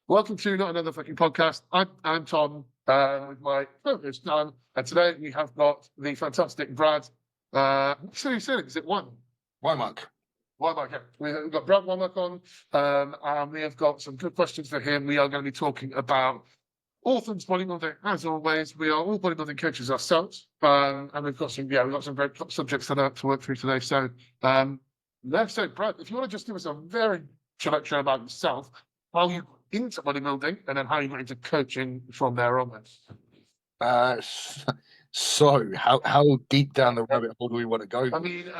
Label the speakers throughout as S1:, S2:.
S1: Welcome to Not Another Fucking Podcast. I'm Tom with my co-host Dan, and today we have got the fantastic Brad. So you said it, is it
S2: Whymark.
S1: Whymark, yeah. We've got Brad Whymark on, and we have got some good questions for him. We are going to be talking about all things bodybuilding. As always, we are all bodybuilding coaches ourselves, and we've got some very top subjects to work through today. So, so Brad, if you want to just give us a very introduction about yourself, how you got into bodybuilding, and then how you got into coaching from there onwards.
S2: So how deep down the rabbit hole do we want to go?
S1: I mean,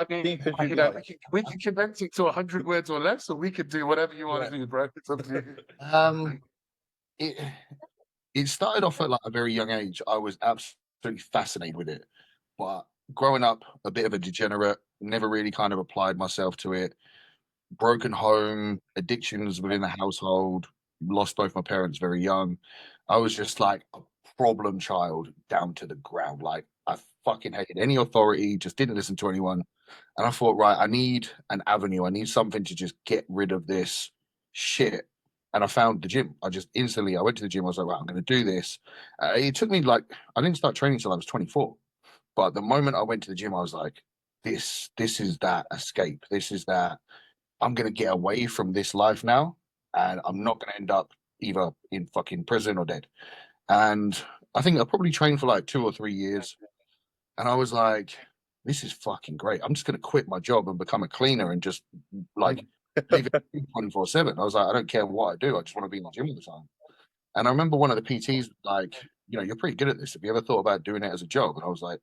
S1: we can condense it to 100 words or less, or we could do whatever you want to do, bro. It's up to you.
S2: It started off at like a very young age. I was absolutely fascinated with it, but growing up a bit of a degenerate, never really kind of applied myself to it. Broken home, addictions within the household, lost both my parents very young. I was just like a problem child down to the ground. Like I fucking hated any authority, just didn't listen to anyone. And I thought, right, I need an avenue. I need something to just get rid of this shit. And I found the gym. I went to the gym. I was like, right, I'm going to do this. It took me I didn't start training until I was 24. But the moment I went to the gym, I was like, this is that escape. This is that I'm going to get away from this life now. And I'm not going to end up either in fucking prison or dead. And I think I probably trained for like 2 or 3 years. And I was like, this is fucking great. I'm just going to quit my job and become a cleaner and just like leave it 24/7. I was like, I don't care what I do. I just want to be in the gym all the time. And I remember one of the PTs was like, you're pretty good at this. Have you ever thought about doing it as a job? And I was like,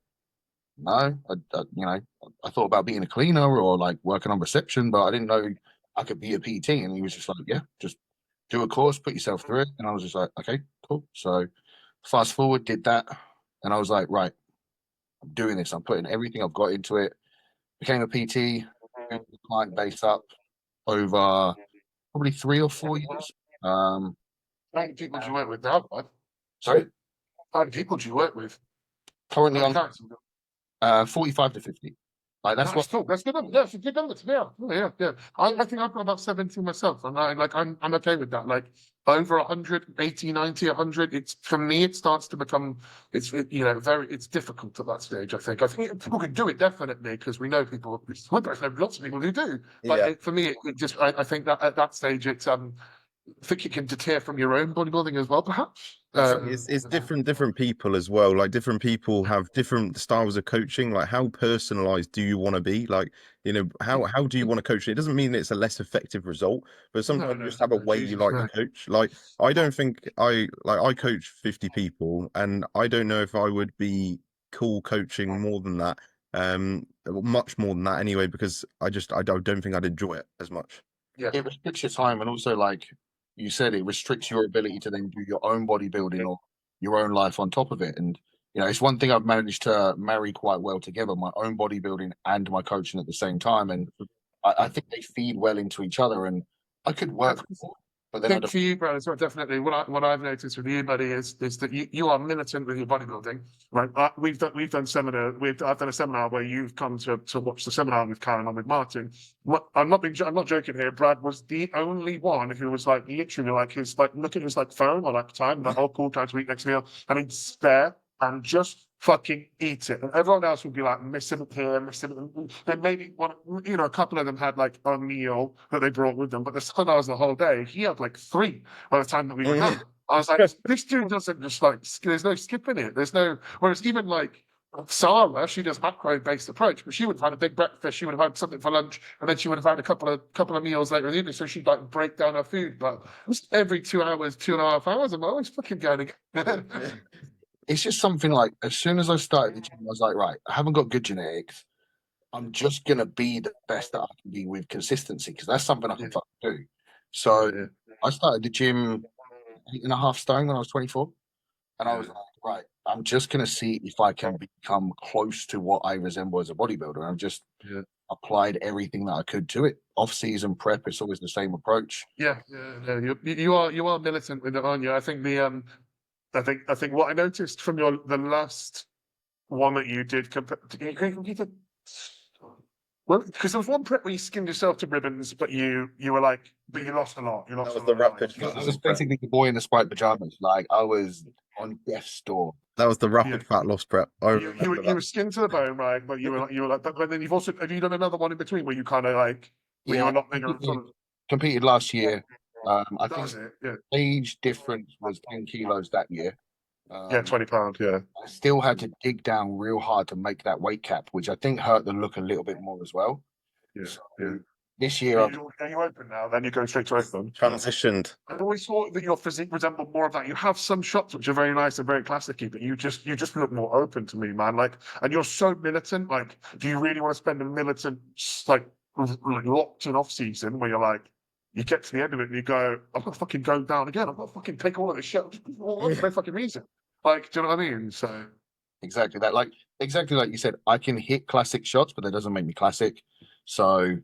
S2: no, I thought about being a cleaner or like working on reception, but I didn't know I could be a PT. And he was just like, yeah, just do a course, put yourself through it. And I was just like, okay, cool. So fast forward, did that. And I was like, right, I'm doing this. I'm putting everything I've got into it. Became a PT, built the client base up over probably 3 or 4 years.
S1: How many people do you work with now, bud?
S2: Sorry?
S1: How many people do you work with?
S2: Currently on 45 to 50. Like that's
S1: cool. That's good number. Yeah, it's a good number. Yeah. I think I've got about 70 myself, and I'm okay with that. Like over 100, 80, 90, 100. It's for me, it starts to become it's difficult at that stage. I think people can do it definitely because we know people. I know lots of people who do, but for me, I think that at that stage, I think it can deter from your own bodybuilding as well, perhaps.
S3: It's different people as well. Like different people have different styles of coaching. Like how personalized do you want to be? Like, how do you want to coach? It doesn't mean it's a less effective result, but sometimes you just have a way you like to coach. Like I don't think I coach 50 people, and I don't know if I would be cool coaching more than that. Much more than that anyway, because I don't think I'd enjoy it as much.
S2: Yeah, it restricts your time, and also like you said, it restricts your ability to then do your own bodybuilding or your own life on top of it. And it's one thing I've managed to marry quite well together: my own bodybuilding and my coaching at the same time. And I think they feed well into each other. And I could work more, but then
S1: for you, Brad, so definitely what I've noticed with you, buddy, is that you are militant with your bodybuilding, right? I've done a seminar where you've come to watch the seminar with Karen and with Martin. I'm not joking here. Brad was the only one who was like literally like look at his like phone or like time, the whole cool time to eat next meal, and he'd stare and just fucking eat it. And everyone else would be like missing it here, missing it. And maybe a couple of them had like a meal that they brought with them, but the son was the whole day. He had like 3 by the time that we were done. I was like, this dude doesn't just like, there's no skipping it. Whereas even like Sarah, she does macro-based approach, but she would have had a big breakfast, she would have had something for lunch, and then she would have had a couple of meals later in the evening, so she'd like break down her food. But every 2 hours, 2.5 hours, I'm always fucking going again.
S2: It's just something like, as soon as I started the gym, I was like, right, I haven't got good genetics. I'm just going to be the best that I can be with consistency, because that's something I can fucking do. So I started the gym 8.5 stone when I was 24. And I was like, right, I'm just going to see if I can become close to what I resemble as a bodybuilder. I've just applied everything that I could to it. Off-season prep, it's always the same approach.
S1: Yeah. You are militant with it, aren't you? I think I think what I noticed from the last one that you did, Well, because there was one prep where you skinned yourself to ribbons, but you were like, but you lost a lot. You lost
S3: was
S1: a
S3: the
S1: lot of
S3: rapid
S1: weight.
S2: I was basically the boy in the spiked pajamas. Like I was on death's door.
S3: That was the rapid
S1: Yeah.
S3: fat loss prep. I
S1: You
S3: remember
S1: you
S3: that.
S1: were skinned to the bone, right? But you were like, but then have you done another one in between where you kind of like where you
S2: Yeah,
S1: were not bigger and sort of
S2: competed last year. I
S1: that
S2: think
S1: was it. Yeah.
S2: age difference was 10 kilos that year.
S1: Yeah,
S2: Um,
S1: 20 pounds. Yeah.
S2: I still had to dig down real hard to make that weight cap, which I think hurt the look a little bit more as well.
S1: Yeah.
S2: So
S1: Yeah.
S2: this
S1: Are
S2: year,
S1: are you open now? Then you go straight to open.
S3: Transitioned.
S1: I always thought that your physique resembled more of that. You have some shots which are very nice and very classicy, but you just look more open to me, man. Like, and you're so militant. Like, do you really want to spend a militant like locked in off season where you're like, you get to the end of it and you go, I'm gonna fucking go down again. I'm gonna fucking take all of this shit for no fucking reason. Like, do you know what I mean? So
S2: exactly that. Like exactly like you said, I can hit classic shots, but that doesn't make me classic. So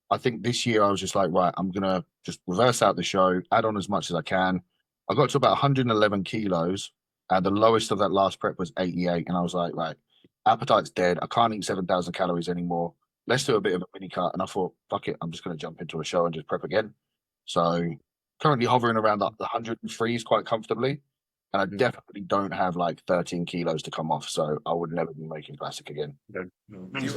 S2: I think this year I was just like, right, I'm gonna just reverse out the show, add on as much as I can. I got to about 111 kilos, and the lowest of that last prep was 88, and I was like, right, appetite's dead. I can't eat 7,000 calories anymore. Let's do a bit of a mini cut. And I thought, fuck it, I'm just gonna jump into a show and just prep again. So currently hovering around the 103s quite comfortably. And I definitely don't have like 13 kilos to come off, so I would never be making classic again.
S3: Your body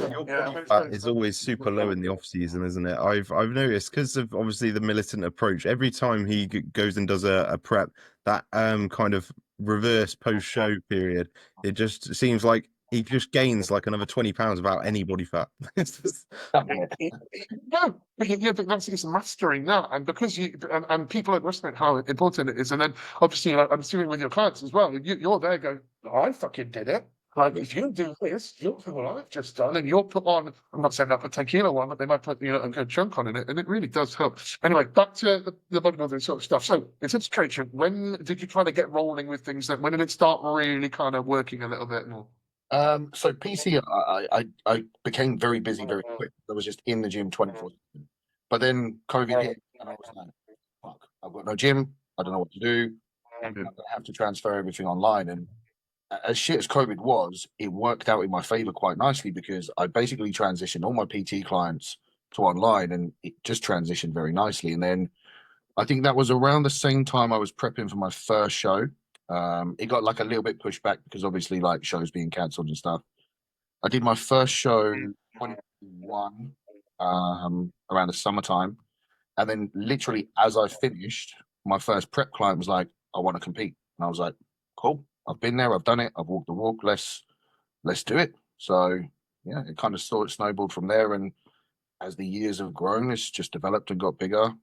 S3: fat is always super low in the off season, isn't it? I've noticed because of obviously the militant approach. Every time he goes and does a prep, that kind of reverse post show period, it just seems like he just gains like another 20 pounds without any body fat. It's just-
S1: No, but but that's it's mastering that, and because and people underestimate how important it is. And then obviously, like, I'm doing with your clients as well. You're there going, I fucking did it. Like if you do this, you'll do what I've just done, and you'll put on. I'm not saying that for 10 kilo one, but they might put a good chunk on in it, and it really does help. Anyway, back to the bodybuilding sort of stuff. So in terms of coaching, when did you kind of get rolling with things? When did it start really kind of working a little bit more?
S2: So PC, I became very busy very quick. I was just in the gym 24/7. But then COVID hit, and I was like, fuck, I've got no gym. I don't know what to do. I'm gonna have to transfer everything online. And as shit as COVID was, it worked out in my favor quite nicely because I basically transitioned all my PT clients to online, and it just transitioned very nicely. And then I think that was around the same time I was prepping for my first show. It got like a little bit pushed back because obviously like shows being cancelled and stuff. I did my first show 21 around the summertime, and then literally as I finished, my first prep client was like, "I want to compete," and I was like, "Cool, I've been there, I've done it, I've walked the walk. Let's do it." So yeah, it kind of snowballed from there, and as the years have grown, it's just developed and got bigger,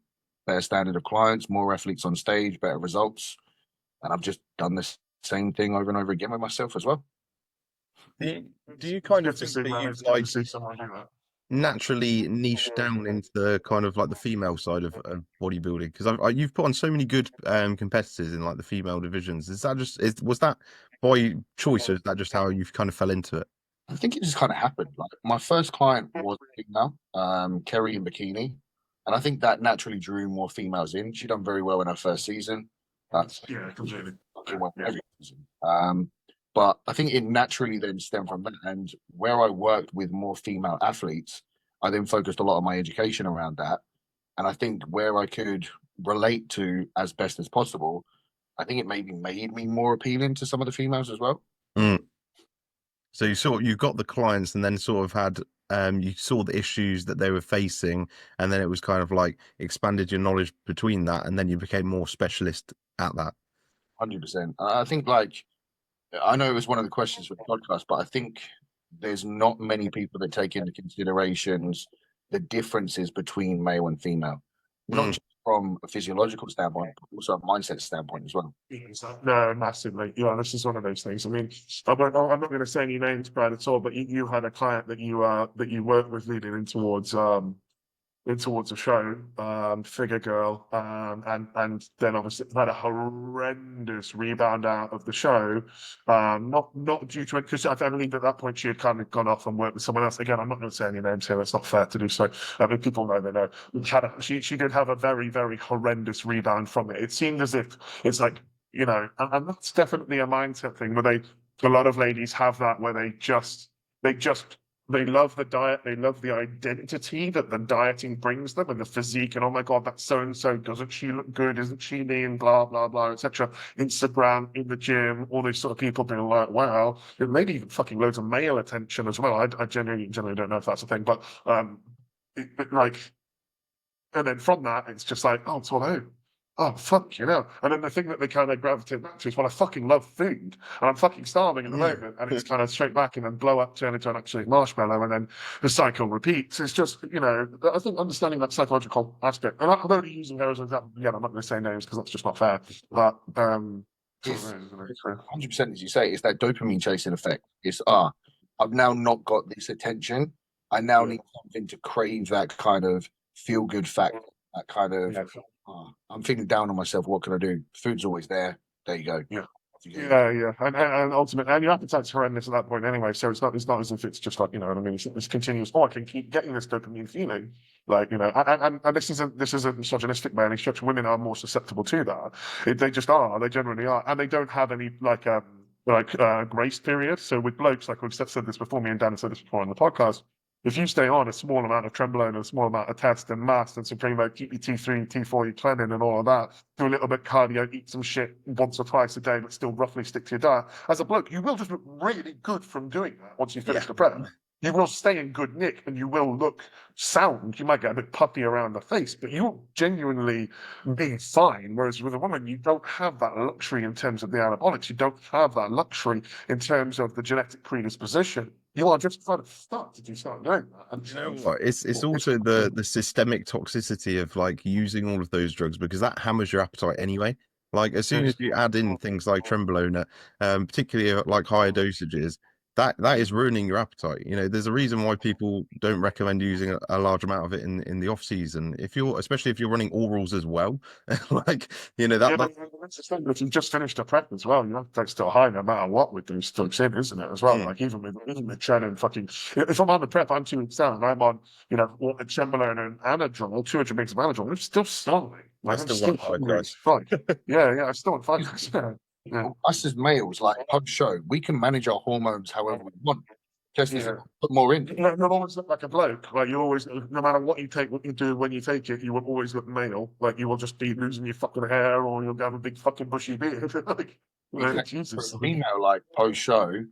S2: better standard of clients, more athletes on stage, better results, and I've just done this same thing over and over again with myself as well.
S3: Do you kind of think that you've like
S1: see someone do that?
S3: naturally niche down into the kind of like the female side of bodybuilding? Because you've put on so many good competitors in like the female divisions. Is that was that by choice, or is that just how you've kind of fell into it?
S2: I think it just kind of happened. Like my first client was a female, Kerry in bikini, and I think that naturally drew more females in. She done very well in her first season.
S1: Yeah, completely.
S2: It won
S1: Yeah.
S2: every season. But I think it naturally then stemmed from that. And where I worked with more female athletes, I then focused a lot of my education around that. And I think where I could relate to as best as possible, I think it maybe made me more appealing to some of the females as well.
S3: Mm. So you got the clients, and then sort of had you saw the issues that they were facing, and then it was kind of like expanded your knowledge between that, and then you became more specialist at that.
S2: 100%. I think like I know it was one of the questions for the podcast, but I think there's not many people that take into considerations the differences between male and female, not
S3: Mm.
S2: just from a physiological standpoint, but also a mindset standpoint as well.
S1: No, massively. Yeah, this is one of those things. I mean, I'm not going to say any names, Brad, at all. But you had a client that you worked with leading in towards a show, figure girl, and then obviously had a horrendous rebound out of the show. Not due to it, because I believe at that point she had kind of gone off and worked with someone else. Again, I'm not going to say any names here. It's not fair to do so. I mean, people know they know. She did have a very, very horrendous rebound from it. It seemed as if it's like, and that's definitely a mindset thing where a lot of ladies have that where they just They love the diet. They love the identity that the dieting brings them and the physique. And oh my God, that's so and so. Doesn't she look good? Isn't she lean? Blah, blah, blah, etc. Instagram, in the gym, all these sort of people being like, wow. Maybe even fucking loads of male attention as well. I genuinely don't know if that's a thing. But like, and then from that, it's just like, oh, it's all out. Oh, fuck, you know. And then the thing that they kind of gravitate back to is, well, I fucking love food and I'm fucking starving at the moment. And it's kind of straight back and then blow up, turn into an absolute marshmallow. And then the cycle repeats. It's just, you know, I think understanding that psychological aspect. And I'm only using her as an example. Yeah, I'm not going to say names because that's just not fair. But,
S2: It's 100%, as you say, it's that dopamine chasing effect. It's, I've now not got this attention. I now need something to crave that kind of feel good factor, that kind of, I'm feeling down on myself. What can I do? Food's always there. There you go.
S1: Yeah. Yeah, and ultimately, and your appetite's horrendous at that point anyway. So it's not as if it's just like, you know what I mean. It's continuous. Oh, I can keep getting this dopamine feeling, like, you know. And this isn't misogynistic by any stretch. Women are more susceptible to that. They just are. They generally are, and they don't have any grace period. So with blokes, like we've said this before, me and Dan have said this before on the podcast. If you stay on a small amount of Trembolone and a small amount of test and mast and Supremo, keep your T3, T4, your Clenin and all of that, do a little bit cardio, eat some shit once or twice a day, but still roughly stick to your diet. As a bloke, you will just look really good from doing that once you finish the prep. You will stay in good nick and you will look sound. You might get a bit puffy around the face, but you will genuinely be fine. Whereas with a woman, you don't have that luxury in terms of the anabolics. You don't have that luxury in terms of the genetic predisposition. You are just kind of stuck to start doing that. And
S3: you know what? It's also the systemic toxicity of like using all of those drugs, because that hammers your appetite anyway. Like as soon as you add in things like Trembolona, particularly at like higher dosages, that is ruining your appetite. You know, there's a reason why people don't recommend using a large amount of it in the off season. Especially if you're running orals as well, like, you know,
S1: but that's the thing. If you just finished a prep as well, your appetite's still high no matter what with those drugs in, isn't it? As well, like even with Chen and fucking. If I'm on the prep, I'm 2 weeks down, and I'm on, you know, a Trembolone and Anadrol, 200 mgs of Anadrol. I'm still starving. Like, I'm still fuck. Yeah, I'm still on fire. Yeah.
S2: Us as males, like post show, we can manage our hormones however we want. Just put more in.
S1: You'll always look like a bloke. Like you always, no matter what you take, what you do, when you take it, you will always look male. Like you will just be losing your fucking hair, or you'll have a big fucking bushy beard. Like, Jesus.
S2: For a female, like post show,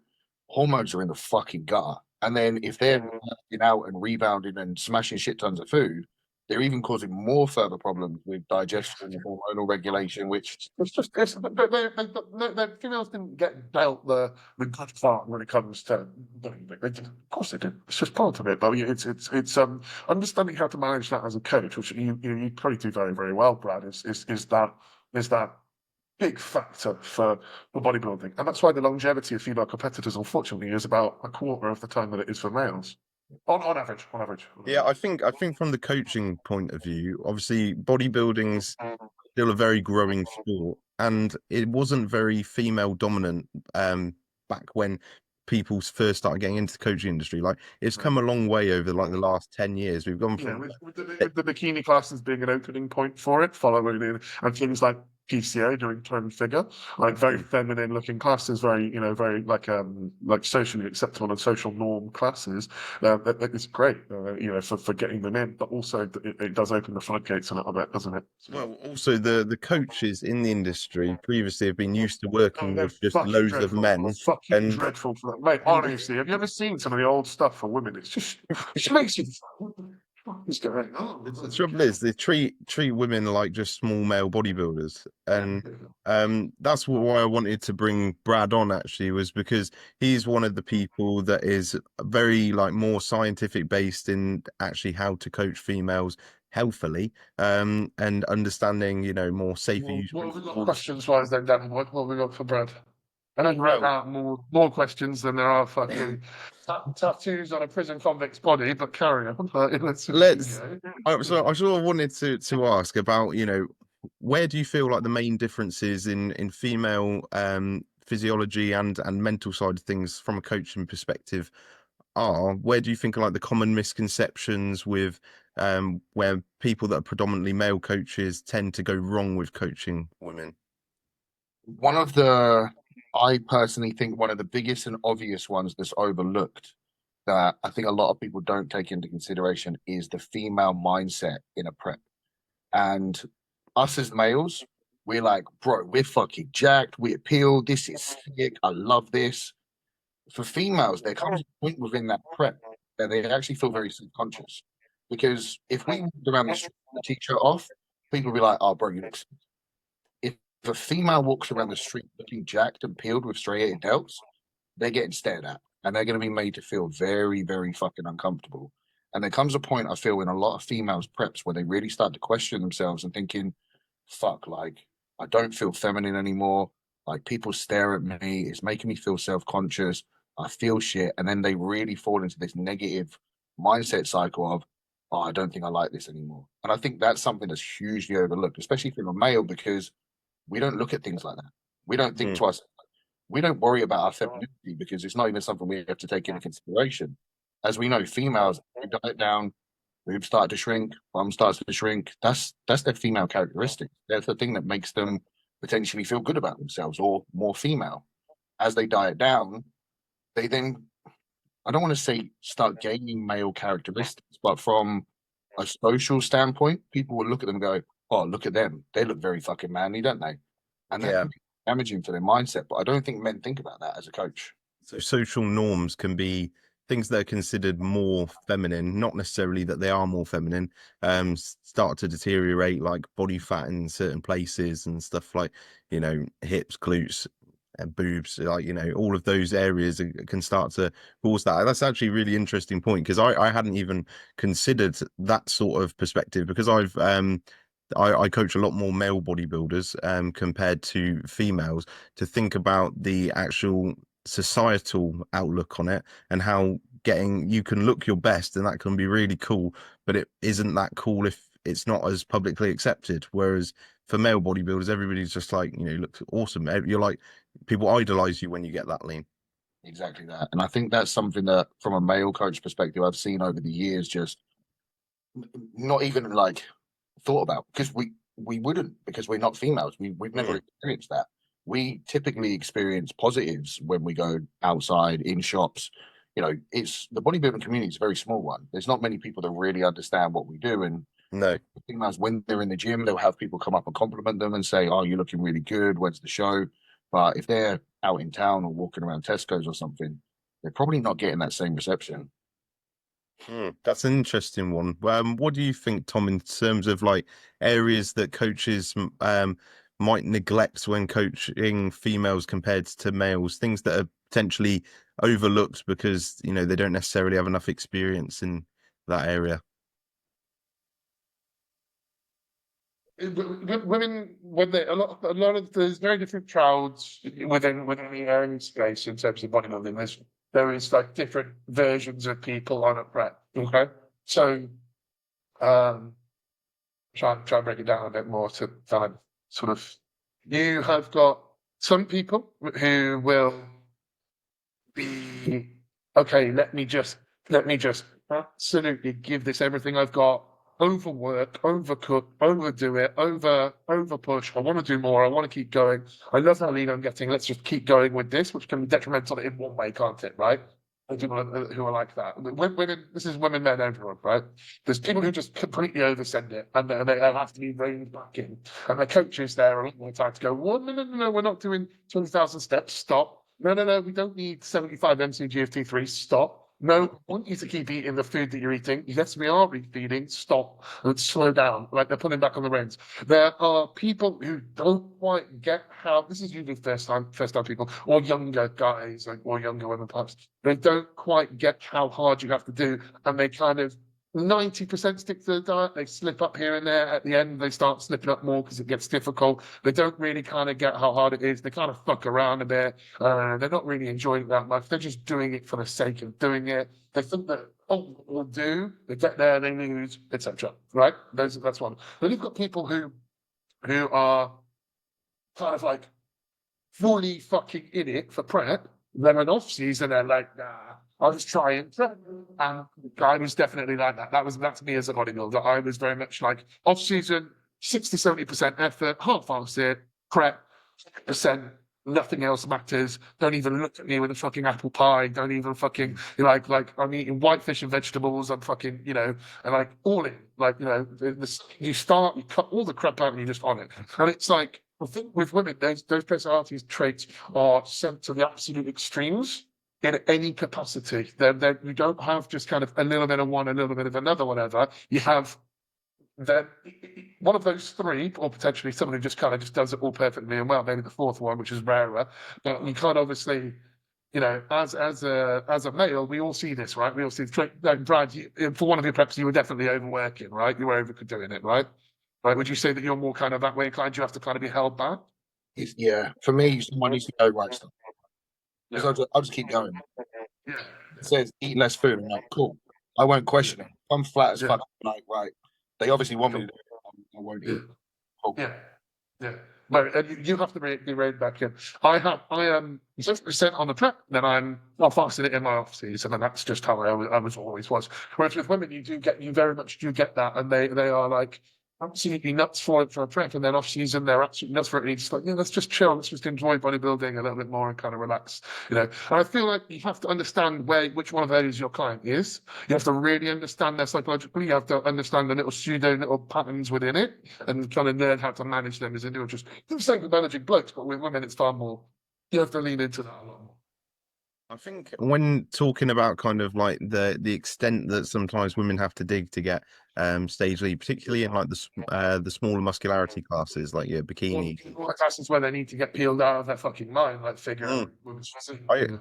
S2: hormones are in the fucking gutter. And then if they're working out and rebounding and smashing shit tons of food, they're even causing more further problems with digestion and hormonal regulation, which
S1: the females didn't get dealt the good part when it comes to. Of course they did. It's just part of it. But it's understanding how to manage that as a coach, which you probably do very, very well, Brad. Is that big factor for bodybuilding, and that's why the longevity of female competitors, unfortunately, is about a quarter of the time that it is for males. On average.
S3: Yeah, I think from the coaching point of view, obviously bodybuilding's still a very growing sport, and it wasn't very female dominant back when people first started getting into the coaching industry. Like it's come a long way over like the last 10 years. We've gone from
S1: with the bikini classes being an opening point for it, following in, and things like PCA doing turn figure, like very feminine looking classes, very very like socially acceptable and social norm classes. It's great, for getting them in, but also it does open the floodgates a little bit, doesn't it?
S3: Well, also the coaches in the industry previously have been used to working with just loads of men.
S1: They're fucking dreadful for that, mate. Honestly, have you ever seen some of the old stuff for women? It's just it makes you. What's going on?
S3: The trouble is they treat women like just small male bodybuilders, and that's why I wanted to bring Brad on, actually, was because he's one of the people that is very like more scientific based in actually how to coach females healthily, and understanding, more safer use.
S1: What have we got questions wise then, Dan? What have we got for Brad? I know you wrote out more questions than there are fucking tattoos on a prison convict's body, but carry on.
S3: I sort of wanted to ask about, where do you feel like the main differences in female physiology and mental side of things from a coaching perspective are? Where do you think are like the common misconceptions with where people that are predominantly male coaches tend to go wrong with coaching women?
S2: I personally think one of the biggest and obvious ones that's overlooked that I think a lot of people don't take into consideration is the female mindset in a prep. And us as males, we're like, bro, we're fucking jacked, we're peeled, this is sick, I love this. For females, there comes a point within that prep that they actually feel very subconscious. Because if we walked around the street with a t-shirt off, people will be like, oh, bro, you look. If a female walks around the street looking jacked and peeled with striated delts, they're getting stared at and they're going to be made to feel very, very fucking uncomfortable. And there comes a point, I feel, in a lot of females' preps where they really start to question themselves and thinking, fuck, like, I don't feel feminine anymore. Like, people stare at me. It's making me feel self conscious. I feel shit. And then they really fall into this negative mindset cycle of, oh, I don't think I like this anymore. And I think that's something that's hugely overlooked, especially if you're a male, because we don't look at things like that. We don't think to us, we don't worry about our femininity because it's not even something we have to take into consideration. As we know, females, they diet down, boobs start to shrink, bum starts to shrink. That's their female characteristic. That's the thing that makes them potentially feel good about themselves or more female. As they diet down, they then, I don't want to say start gaining male characteristics, but from a social standpoint, people will look at them and go, oh, look at them. They look very fucking manly, don't they? And that
S3: Yeah.
S2: can be damaging for their mindset. But I don't think men think about that as a coach.
S3: So social norms can be things that are considered more feminine, not necessarily that they are more feminine, start to deteriorate, like body fat in certain places and stuff like, hips, glutes, and boobs, like, all of those areas can start to cause that. That's actually a really interesting point because I hadn't even considered that sort of perspective because I coach a lot more male bodybuilders compared to females to think about the actual societal outlook on it and how you can look your best and that can be really cool, but it isn't that cool if it's not as publicly accepted. Whereas for male bodybuilders, everybody's just like, looks awesome. You're like, people idolize you when you get that lean.
S2: Exactly that. And I think that's something that, from a male coach perspective, I've seen over the years just not even like thought about because we wouldn't because we're not females. We've never experienced that. We typically experience positives when we go outside in shops. It's the bodybuilding community is a very small one. There's not many people that really understand what we do. And
S3: No.
S2: females, when they're in the gym, they'll have people come up and compliment them and say, "Oh, you're looking really good. When's the show?" But if they're out in town or walking around Tesco's or something, they're probably not getting that same reception.
S3: That's an interesting one. What do you think, Tom, in terms of like areas that coaches might neglect when coaching females compared to males, things that are potentially overlooked because they don't necessarily have enough experience in that area?
S1: Women, when they a lot of there's very different crowds within the area space in terms of bodybuilding. There is like different versions of people on a prep. Okay, so try and break it down a bit more to kind of sort of you have got some people who will be okay. Let me just absolutely give this everything I've got. Overwork, overcook, overdo it, over push. I want to do more. I want to keep going. I love how lean I'm getting. Let's just keep going with this, which can be detrimental in one way, can't it? Right? There's people who are like that. Women, this is women, men, everyone, right? There's people who just completely oversend it, and they have to be reined back in. And the coaches there are a lot more time to go. Well, no, we're not doing 20,000 steps. Stop. No, we don't need 75 mcg 3. Stop. No, I want you to keep eating the food that you're eating. Yes, we are refeeding. Stop and slow down. Like they're putting back on the reins. There are people who don't quite get how this is usually first time people or younger guys or younger women perhaps. They don't quite get how hard you have to do, and they kind of 90% stick to the diet. They slip up here and there. At the end, they start slipping up more because it gets difficult. They don't really kind of get how hard it is. They kind of fuck around a bit. They're not really enjoying it that much. They're just doing it for the sake of doing it. They think that, oh, we'll do. They get there, they lose, etc. Right? That's one. Then you've got people who are kind of like fully fucking in it for prep. Then an off season, they're like, nah, I'll just try it. And I was definitely like that. That's me as a bodybuilder. I was very much like off season, 60, 70% effort, half-assed it, prep, percent Nothing else matters. Don't even look at me with a fucking apple pie. Don't even fucking like I'm eating white fish and vegetables. I'm fucking, and like all in. Like, you start, you cut all the crap out and you're just on it. And it's like, I think with women, those personality traits are sent to the absolute extremes in any capacity. You don't have just kind of a little bit of one, a little bit of another, whatever. You have then one of those three, or potentially someone who just kind of just does it all perfectly and well, maybe the fourth one, which is rarer. But you can't obviously, as a male, we all see this, right? We all see like Brad, for one of your preps, you were definitely overworking, right? You were overdoing it, right? Right? Would you say that you're more kind of that way inclined? You have to kind of be held back.
S2: Yeah, for me, someone needs to go right stuff.
S1: Yeah.
S2: Because I'll just keep going.
S1: Yeah.
S2: It says eat less food. I'm like, cool. I won't question it. If I'm flat as
S1: Yeah.
S2: fuck, I'm like, right. They obviously want me to do it. I won't
S1: Yeah.
S2: eat. Cool.
S1: Yeah. Yeah. No, and you have to be reined back in. I am 50% on the prep, then I'm fasting it in my off season, and that's just how I was always was. Whereas with women, you very much do get that, and they are like absolutely nuts for it for a prep, and then off season they're absolutely nuts for it. And it's like, let's just chill, let's just enjoy bodybuilding a little bit more and kind of relax. And I feel like you have to understand which one of those your client is. You have to really understand their psychologically. You have to understand the little patterns within it, and kind of learn how to manage them as individuals. It's the same with managing blokes, but with women, it's far more. You have to lean into that a lot more.
S3: I think when talking about kind of like the extent that sometimes women have to dig to get stage lead, particularly in like the smaller muscularity classes, like your bikini.
S1: All the classes where they need to get peeled out of their fucking mind, like figure.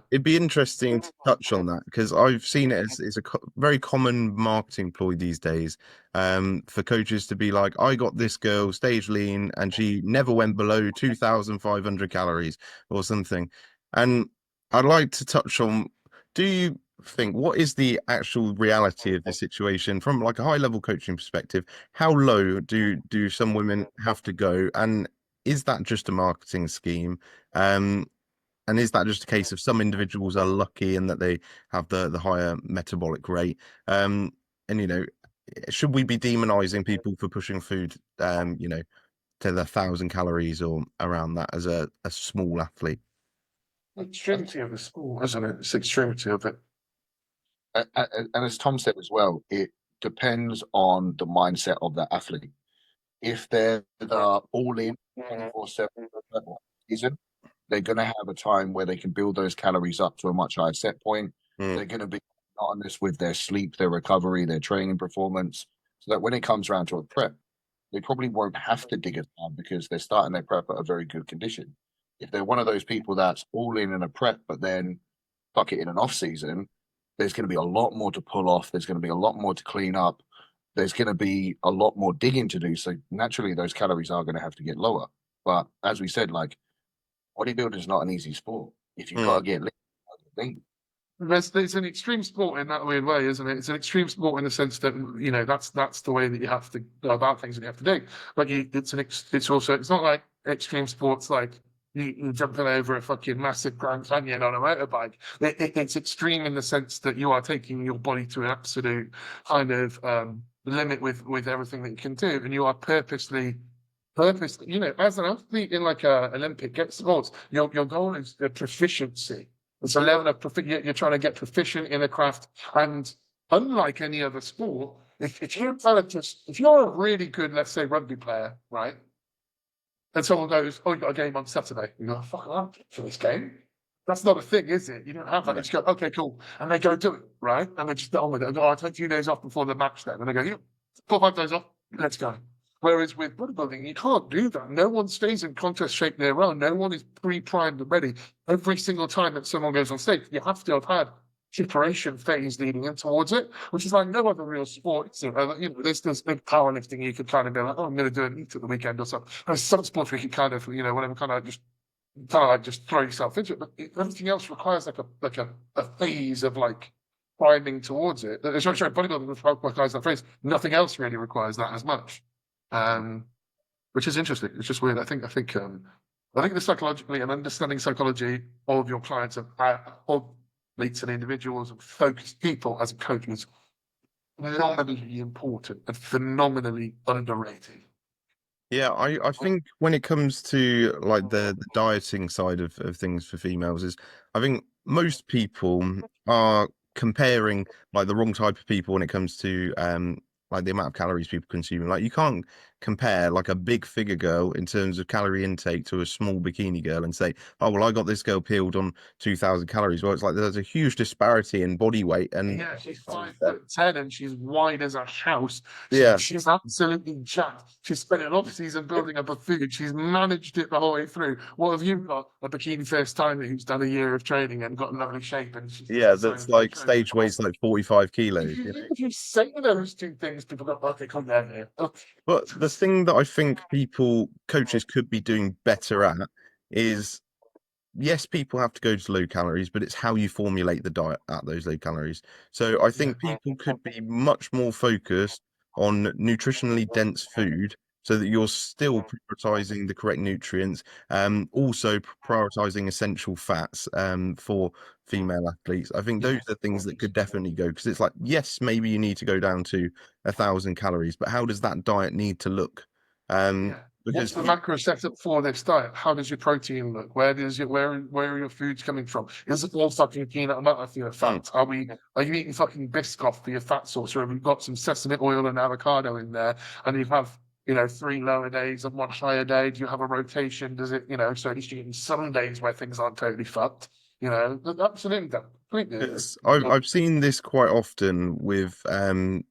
S3: It'd be interesting to touch on that because I've seen it as a very common marketing ploy these days, for coaches to be like, I got this girl stage lean and she never went below 2,500 calories or something. And I'd like to touch on, do you think, what is the actual reality of the situation from like a high level coaching perspective? How low do some women have to go? And is that just a marketing scheme? And is that just a case of some individuals are lucky and that they have the higher metabolic rate? And should we be demonizing people for pushing food, to the 1,000 calories or around that as a small athlete?
S1: Extremity of the sport, isn't it? It's extremity of it.
S2: And as Tom said as well, it depends on the mindset of the athlete. If they're all in 24/7 season, they're going to have a time where they can build those calories up to a much higher set point. They're going to be honest with their sleep, their recovery, their training performance, so that when it comes around to a prep, they probably won't have to dig it down because they're starting their prep at a very good condition. If they're one of those people that's all in a prep, but then fuck it in an off season, there's going to be a lot more to pull off. There's going to be a lot more to clean up. There's going to be a lot more digging to do. So naturally, those calories are going to have to get lower. But as we said, like bodybuilding is not an easy sport. If you've got to get lean,
S1: It's an extreme sport in that weird way, isn't it? It's an extreme sport in the sense that that's the way that you have to go about things that you have to do. But it's not like extreme sports like you jumping over a fucking massive Grand Canyon on a motorbike. It's extreme in the sense that you are taking your body to an absolute kind of limit with everything that you can do, and you are purposely. As an athlete in like a Olympic sports, your goal is the proficiency. It's a level of you're trying to get proficient in a craft, and unlike any other sport, if you're a really good, let's say, rugby player, right? And someone goes, "Oh, you got a game on Saturday." You go, "Fuck, I'm for this game." That's not a thing, is it? You don't have that. You just go, "Okay, cool," and they go do it, right? And they just get on with it. And go, "I'll take 2 days off before the match then," and they go, "Yeah, 4 or 5 days off, let's go." Whereas with bodybuilding, you can't do that. No one stays in contest shape their own. No one is pre-primed and ready. Every single time that someone goes on stage, you have to have had preparation phase leading in towards it, which is like no other real sport. So, there's big powerlifting. You could kind of be like, "Oh, I'm going to do an eat at the weekend or something." There's some sports where you can kind of, whatever, just throw yourself into it. But everything else requires like a phase of like priming towards it. Sorry, bodybuilding requires that phase. Nothing else really requires that as much. Which is interesting. It's just weird. I think the psychologically and understanding psychology of your clients of athletes and individuals and focused people as a coach is phenomenally important and phenomenally underrated.
S3: Yeah, I think when it comes to like the dieting side of things for females is I think most people are comparing like the wrong type of people when it comes to like the amount of calories people consume. Like you can't compare like a big figure girl in terms of calorie intake to a small bikini girl and say, oh well, I got this girl peeled on 2,000 calories. Well, it's like there's a huge disparity in body weight and
S1: Yeah, she's 5'10" and she's wide as a house.
S3: yeah.
S1: She's absolutely jacked. She's spent an off season building up a food. She's managed it the whole way through. What have you got? A bikini first timer who's done a year of training and got lovely shape, and she's just
S3: Yeah,
S1: decided
S3: that's
S1: to
S3: like
S1: train.
S3: stage weight's like 45
S1: If
S3: kilos.
S1: you, if you say those two things, people go, okay, come down here.
S3: But the thing that I think people, coaches could be doing better at is yes, people have to go to low calories, but it's how you formulate the diet at those low calories. So I
S1: Yeah.
S3: think people could be much more focused on nutritionally dense food so that you're still prioritizing the correct nutrients, also prioritizing essential fats for female athletes. I think those are things that could definitely go because it's like, yes, maybe you need to go down to 1,000 calories, but how does that diet need to look?
S1: Yeah. What's
S3: Because
S1: the macro setup for this diet? How does your protein look? Where are your foods coming from? Is it all fucking peanut butter for your fat? Are you eating fucking Biscoff for your fat source, or have you got some sesame oil and avocado in there, and you have 3 lower days and 1 higher day? Do you have a rotation? Does it so at least you're getting some days where things aren't totally fucked. Absolutely, completely.
S3: I've seen this quite often with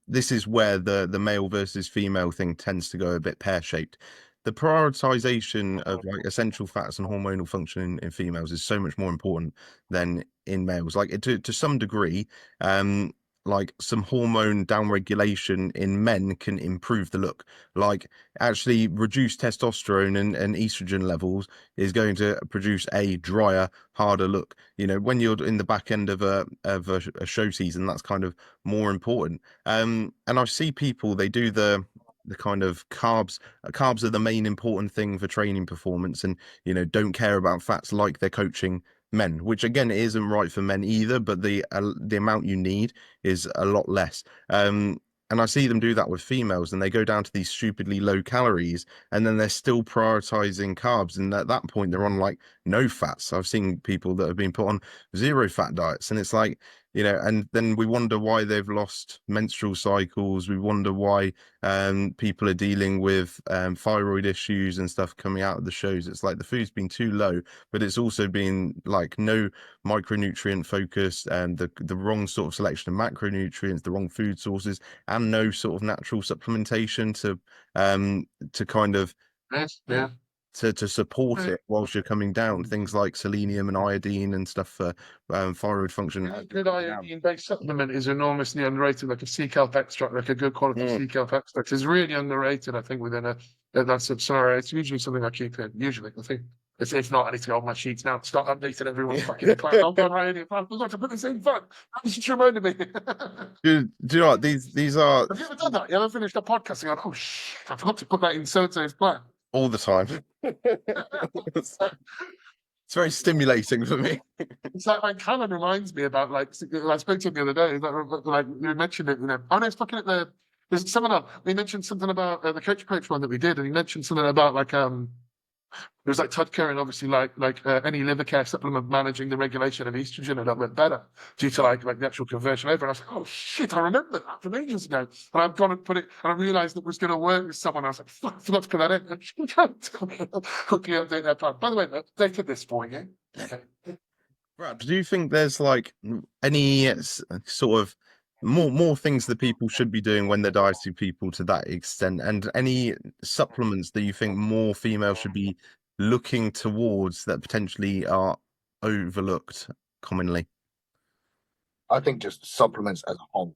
S3: this is where the male versus female thing tends to go a bit pear-shaped. The prioritization of like essential fats and hormonal function in females is so much more important than in males. Like to some degree, like some hormone downregulation in men can improve the look. Like actually reduce testosterone and estrogen levels is going to produce a drier, harder look. When you're in the back end of a show season, that's kind of more important. And I see people they do the kind of carbs. Carbs are the main important thing for training performance, and don't care about fats like they're coaching men, which again isn't right for men either. But the amount you need is a lot less. And I see them do that with females, and they go down to these stupidly low calories, and then they're still prioritizing carbs. And at that point, they're on like no fats. I've seen people that have been put on zero fat diets, and it's like, and then we wonder why they've lost menstrual cycles. We wonder why people are dealing with thyroid issues and stuff coming out of the shows. It's like the food's been too low, but it's also been like no micronutrient focus and the wrong sort of selection of macronutrients, the wrong food sources, and no sort of natural supplementation to kind of
S1: Yeah.
S3: to support it whilst you're coming down. Things like selenium and iodine and stuff for thyroid function.
S1: A good iodine-based supplement is enormously underrated, like a sea kelp extract, like a good quality sea kelp extract is really underrated, I think, sorry, it's usually something I keep in, usually, I think. If not, I need to go on my sheets now to start updating everyone's fucking plan. I'm going right in. I forgot to put this in front. You just reminded me.
S3: Do you know what these are
S1: Have you ever done that? You ever finished a podcast and gone, oh shit, I forgot to put that in so-and-so's plan.
S3: all the time? It's very stimulating for me.
S1: It's like kind of reminds me about I spoke to him the other day. Like you mentioned it, Oh no, it's looking at there's someone else. We mentioned something about the coach one that we did, and he mentioned something about it was like Todd Curran, obviously, any liver care supplement managing the regulation of estrogen a little bit better due to like the actual conversion over. And I was like, oh shit, I remember that from ages ago. And I've gone and put it, and I realised it was going to work with someone. I was like, fuck, I forgot to put that in. Quickly update that plan. By the way, I updated this for you. Okay.
S3: Brad, do you think there's like any sort of more things that people should be doing when they're dieting people to that extent, and any supplements that you think more females should be looking towards that potentially are overlooked commonly?
S2: I think just supplements as a whole.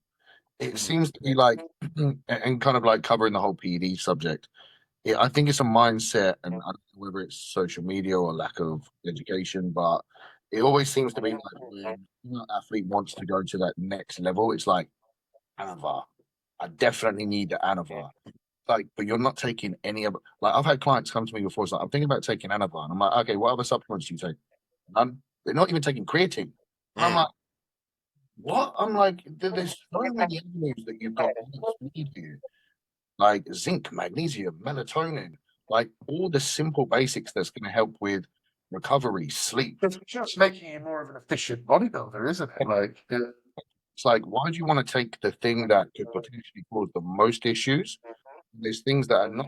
S2: It seems to be like, and kind of like covering the whole PED subject. I think it's a mindset, and I don't know whether it's social media or lack of education, but it always seems to be like when an athlete wants to go to that next level, it's like Anavar. I definitely need the Anavar. Like, but you're not taking any of like I've had clients come to me before. It's like I'm thinking about taking Anavar, and I'm like, okay, what other supplements do you take? None. They're not even taking creatine. And I'm like, what? I'm like, there's so many avenues that you've got to feed you, like zinc, magnesium, melatonin. like all the simple basics that's going to help with recovery, sleep.
S1: It's just making you more of an efficient bodybuilder, isn't it? Like,
S2: It's like, why do you want to take the thing that could potentially cause the most issues? There's things that are not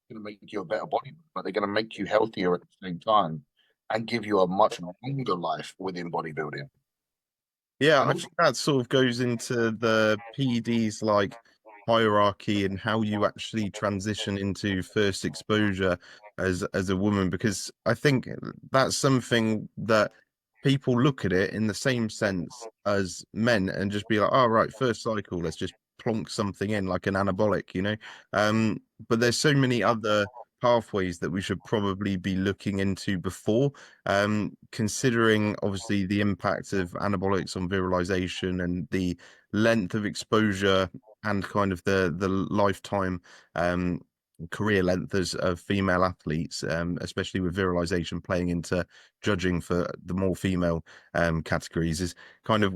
S2: going to make you a better bodybuilder, but they're going to make you healthier at the same time and give you a much longer life within bodybuilding.
S3: Yeah,
S2: And
S3: I
S2: also,
S3: think that sort of goes into the PEDs like hierarchy and how you actually transition into first exposure as a woman, because I think that's something that people look at it in the same sense as men and just be like, oh right, first cycle, let's just plonk something in like an anabolic, you know. But there's so many other pathways that we should probably be looking into before, considering obviously the impact of anabolics on virilization and the length of exposure and kind of the lifetime career length of female athletes, especially with virilization playing into judging for the more female categories, is kind of,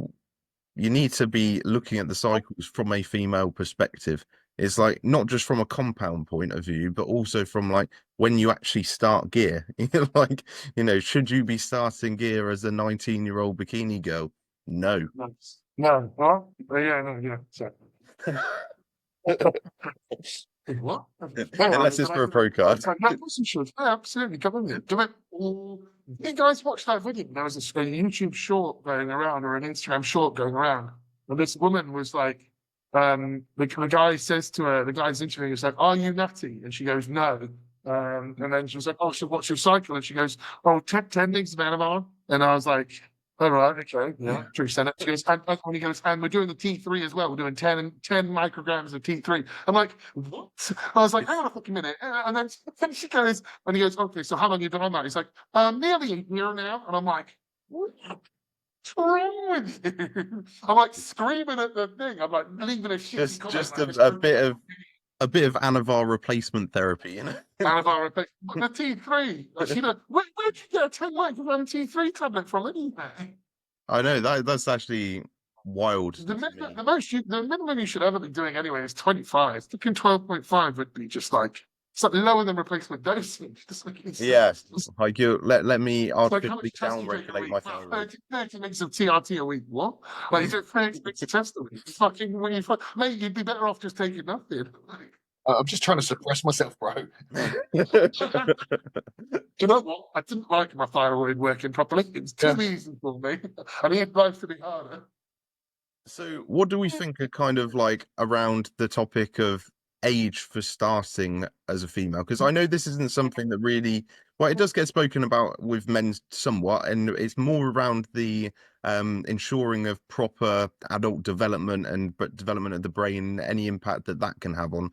S3: you need to be looking at the cycles from a female perspective. It's like not just from a compound point of view, but also from like when you actually start gear. Like, you know, should you be starting gear as a 19-year-old bikini girl? No.
S1: no, well, yeah, no, yeah. So. What?
S3: Unless it's for a pro card.
S1: It's like, no, of course you should. Yeah, absolutely. Come on, then. Do it. You guys watch that video? There was a YouTube short going around or an Instagram short going around. And this woman was like, the guy says to her, the guy's interviewing, he's like, are you nutty? And she goes, no. And then she was like, oh, so what's your cycle? And she goes, oh, 10 days of animal. And I was like, all right, okay, yeah. True, send it. She goes, and when he goes, and we're doing the T3 as well. We're doing 10 micrograms of T3. I'm like, what? I was like, hang on a fucking minute. And then she goes, and he goes, okay, so how long have you been on that? He's like, nearly a year now. And I'm like, what's wrong with you? I'm like screaming at the thing. I'm like leaving a shit.
S3: Just a bit of Anavar replacement therapy, you know.
S1: Anavar, the T3. You know, where'd you get a 10 microgram T3 tablet from anyway?
S3: I know that's actually wild.
S1: The minimum you should ever be doing anyway is 25. Thinking 12.5 would be just like something lower than replacement dosage.
S3: Yeah, like you let me artificially
S1: down
S3: down-regulate my thyroid.
S1: 30 mgs of TRT a week. What? Like you do 30 mgs of test a week. Fucking when you mate, you'd be better off just taking nothing.
S2: I'm just trying to suppress myself, bro.
S1: Do you know what? I didn't like my thyroid working properly. It's too easy for me. I need life to be harder.
S3: So, what do we think are kind of like around the topic of age for starting as a female? Because I know this isn't something that really, well, it does get spoken about with men somewhat, and it's more around the ensuring of proper adult development and development of the brain, any impact that that can have on,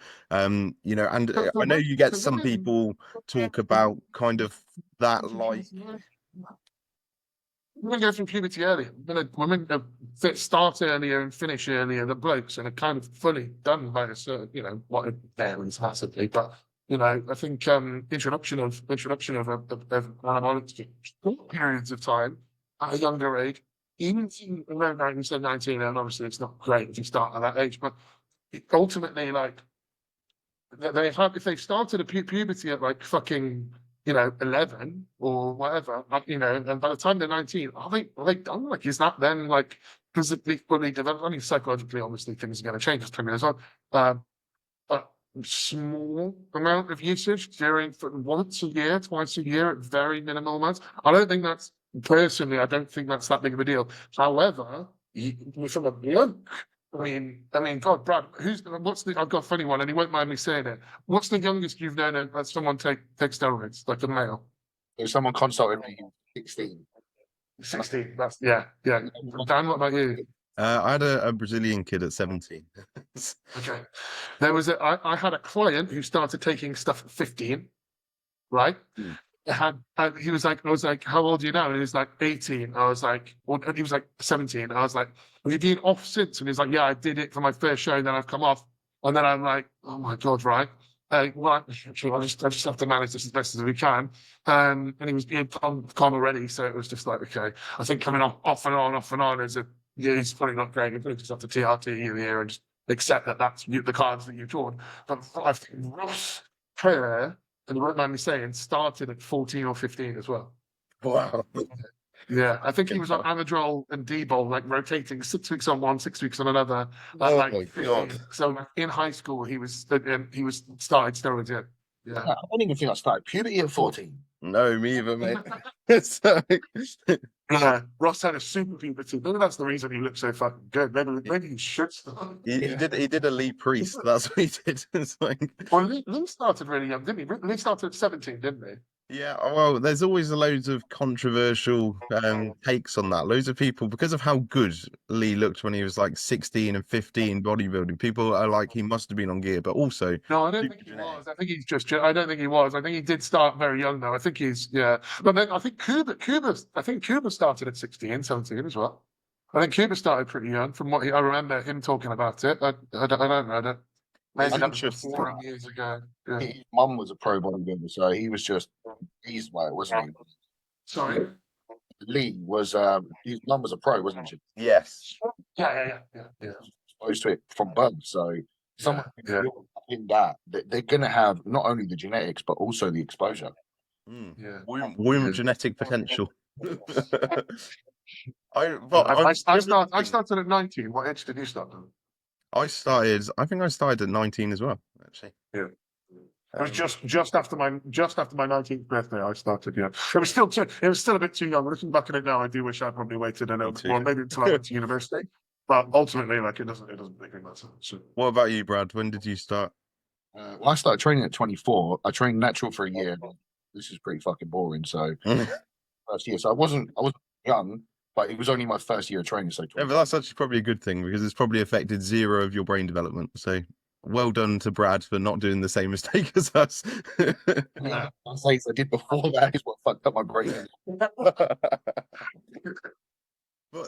S3: you know. And I know you get some people talk about kind of that like.
S1: Women go through puberty earlier. Women start earlier and finish earlier than blokes, and are kind of fully done by a certain, you know, what it varies massively. But you know, I think introduction of anabolics to short periods of time at a younger age, even around 19, and obviously it's not great if you start at that age, but ultimately, like if they've started a puberty at like fucking, you know, 11 or whatever, you know, and by the time they're 19, are they done? Like, is that then like physically fully developed? I mean, psychologically, obviously, things are going to change as time goes on. But small amount of usage during once a year, twice a year, at very minimal amounts. I don't think that's personally. I don't think that's that big of a deal. However, from a bloke. I mean, God, Brad, I've got a funny one, and he won't mind me saying it. What's the youngest you've known that someone take steroids, like a male?
S2: If someone consulted me 16.
S1: 16, that's, yeah. Dan, what about you?
S3: I had a Brazilian kid at 17.
S1: Okay. I had a client who started taking stuff at 15, right? He was like, I was like, how old are you now? And he was like 18. I was like, and he was like 17. I was like, have you been off since? And he's like, yeah, I did it for my first show, and then I've come off. And then I'm like, oh my God, right? Well, I just have to manage this as best as we can. And he was being calm already, so it was just like, okay, I think coming off and on is it's probably not great. You just have to TRT you here and just accept that that's the cards that you've drawn. But I think Ross Kerr and you won't mind me saying, started at 14 or 15 as well.
S3: Wow.
S1: Yeah, I think he was on Anadrol and D-Bol, like rotating 6 weeks on one, 6 weeks on another.
S3: Oh
S1: Like
S3: my
S1: 15.
S3: God.
S1: So like, in high school, he was started steroids. Yeah.
S2: I don't even think I started puberty at 14.
S3: No, me either, mate. It's like,
S1: Yeah, Ross had a super puberty. Maybe that's the reason he looked so fucking good. Maybe he should start.
S3: he did a Lee Priest. That's what he did. It's like,
S1: Well, Lee started really young, didn't he? Lee started at 17, didn't he?
S3: yeah, well, there's always loads of controversial takes on that. Loads of people, because of how good Lee looked when he was like 16 and 15 bodybuilding, people are like, he must have been on gear, but also,
S1: No, I don't think he was. I think he's just. I don't think he was. I think he did start very young, though. I think he's. Yeah, but then I think Cuba started at 16, 17 as well. I think Cuba started pretty young, from what I remember him talking about it. I don't know. Maybe
S3: It's
S1: that was
S3: interesting.
S1: 4 years ago. Yeah.
S2: His mum was a pro bodybuilder, so he was just he's way, wasn't he?
S1: Sorry.
S2: Lee was his mum was a pro, wasn't she?
S3: Yes.
S1: Yeah.
S2: Exposed to it from birth. So someone
S1: Yeah.
S2: in that they're gonna have not only the genetics but also the exposure.
S1: Yeah.
S3: Womb genetic potential.
S1: I started at 19. What age did you start?
S3: I think I started at 19 as well, actually.
S1: Yeah. It was just after my 19th birthday. I started. Yeah, it was still a bit too young. Looking back at it now, I do wish I'd probably waited a little bit more, maybe until I went to university. But ultimately, like it doesn't make any matter. So.
S3: What about you, Brad? When did you start?
S2: Well, I started training at 24. I trained natural for a year. This is pretty fucking boring. So first year, so I wasn't young, but it was only my first year of training. So
S3: Yeah, but that's actually probably a good thing because it's probably affected 0 of your brain development. So well done to Brad for not doing the same mistake as us.
S2: I did before that is what fucked up my brain.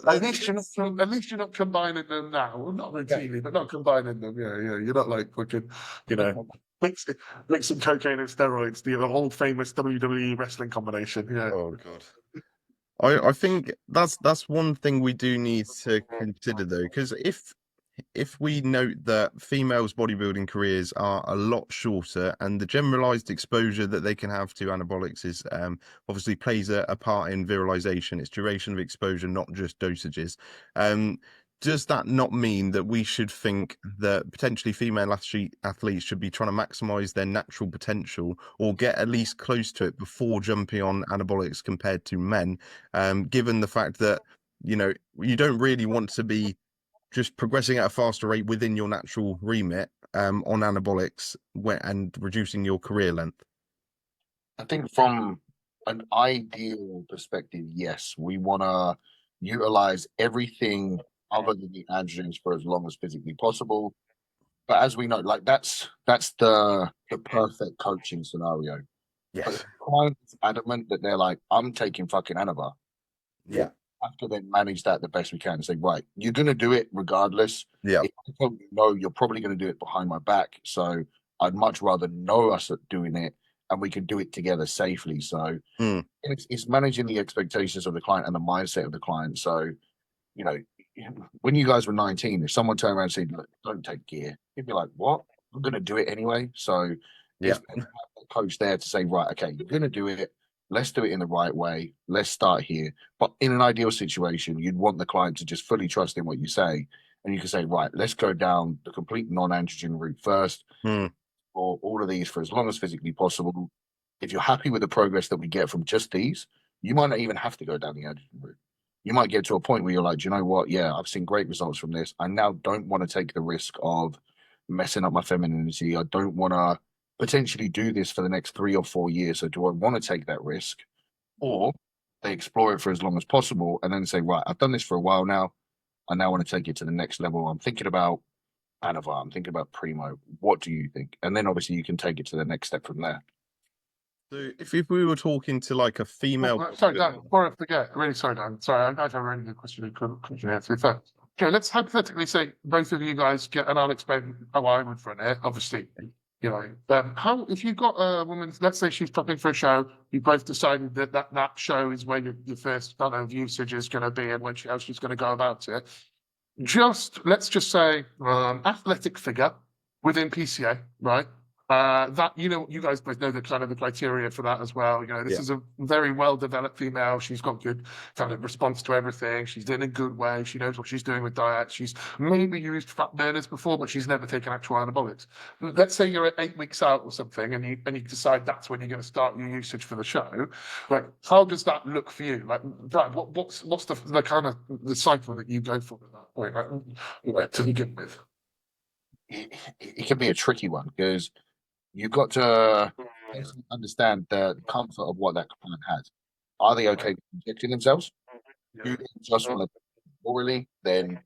S1: At least you're not combining them now. Well, not routinely, but not combining them. Yeah. You're not like fucking, mixing cocaine and steroids. The old famous WWE wrestling combination. Yeah.
S3: Oh God. I think that's one thing we do need to consider though, because if we note that females' bodybuilding careers are a lot shorter and the generalized exposure that they can have to anabolics is obviously plays a part in virilization, it's duration of exposure, not just dosages. Does that not mean that we should think that potentially female athletes should be trying to maximize their natural potential or get at least close to it before jumping on anabolics compared to men, given the fact that, you don't really want to be just progressing at a faster rate within your natural remit on anabolics and reducing your career length?
S2: I think from an ideal perspective, yes, we want to utilize everything other than the androgens for as long as physically possible. But as we know, like that's the perfect coaching scenario. But
S3: Yes.
S2: the client's adamant that they're like, I'm taking fucking Anava.
S3: Yeah.
S2: Have to then manage that the best we can and say, right, you're going to do it regardless.
S3: Yeah.
S2: If I tell you no, you're probably going to do it behind my back. So I'd much rather know us at doing it and we can do it together safely. So it's managing the expectations of the client and the mindset of the client. So, when you guys were 19, if someone turned around and said, look, don't take gear, you'd be like, what? I'm going to do it anyway. So it's a coach there to say, right, okay, you're going to do it. Let's do it in the right way. Let's start here. But in an ideal situation, you'd want the client to just fully trust in what you say. And you can say, right, let's go down the complete non-androgen route first, or all of these for as long as physically possible. If you're happy with the progress that we get from just these, you might not even have to go down the androgen route. You might get to a point where you're like, do you know what? Yeah, I've seen great results from this. I now don't want to take the risk of messing up my femininity. I don't want to potentially do this for the next 3 or 4 years. So do I want to take that risk? Or they explore it for as long as possible and then say, right, I've done this for a while now. I now want to take it to the next level. I'm thinking about Anava. I'm thinking about Primo. What do you think? And then obviously you can take it to the next step from there.
S3: So if we were talking to like a female,
S1: sorry, Dan, before I forget, really sorry, Dan. Sorry, I have a really good question you couldn't answer. Okay, let's hypothetically say both of you guys get, and I'll explain how I would run it. Obviously, how if you've got a woman, let's say she's prepping for a show, you both decided that show is where your first usage is going to be, and how she's going to go about it. Let's just say athletic figure within PCA, right? That, you guys both know the kind of the criteria for that as well. This
S3: Yeah.
S1: is a very well developed female. She's got good kind of response to everything. She's in a good way. She knows what she's doing with diet. She's maybe used fat burners before, but she's never taken actual anabolics. Let's say you're at 8 weeks out or something, and you decide that's when you're going to start your usage for the show. Like, how does that look for you? Like, Brad, what's the kind of the cycle that you go for at that point, like, to begin with?
S2: It can be a tricky one because you've got to understand the comfort of what that client has. Are they okay with injecting themselves? Do they just want to orally? Then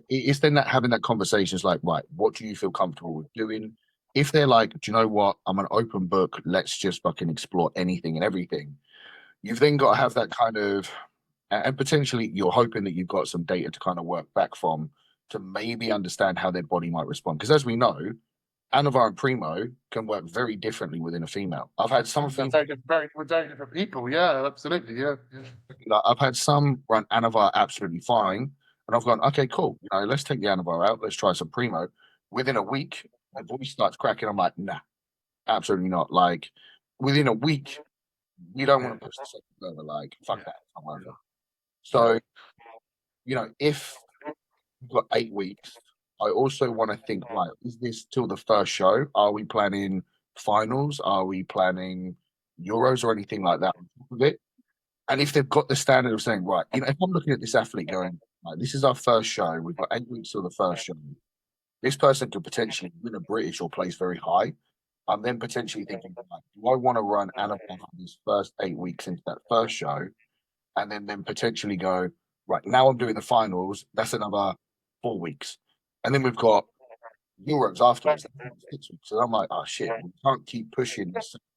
S2: it's then that having that conversation is like, right, what do you feel comfortable with doing? If they're like, do you know what? I'm an open book. Let's just fucking explore anything and everything. You've then got to have that kind of, and potentially you're hoping that you've got some data to kind of work back from to maybe understand how their body might respond. Because as we know, Anavar and Primo can work very differently within a female. I've had some
S1: We're very different people. Yeah, absolutely. Yeah.
S2: I've had some run Anavar absolutely fine, and I've gone, okay, cool. Let's take the Anavar out. Let's try some Primo. Within a week, my voice starts cracking. I'm like, nah, absolutely not. Like within a week, you don't want to push the second further. Like fuck that. I'm over. So if you've got 8 weeks, I also want to think, right, is this till the first show? Are we planning finals? Are we planning Euros or anything like that on top of it? And if they've got the standard of saying, right, if I'm looking at this athlete going, right, this is our first show, we've got 8 weeks till the first show, this person could potentially win a British or place very high. I'm then potentially thinking, right, do I want to run Annabelle for these first 8 weeks into that first show? And then potentially go, right, now I'm doing the finals, that's another 4 weeks. And then we've got Euros afterwards, 6 weeks. And I'm like, oh shit, we can't keep pushing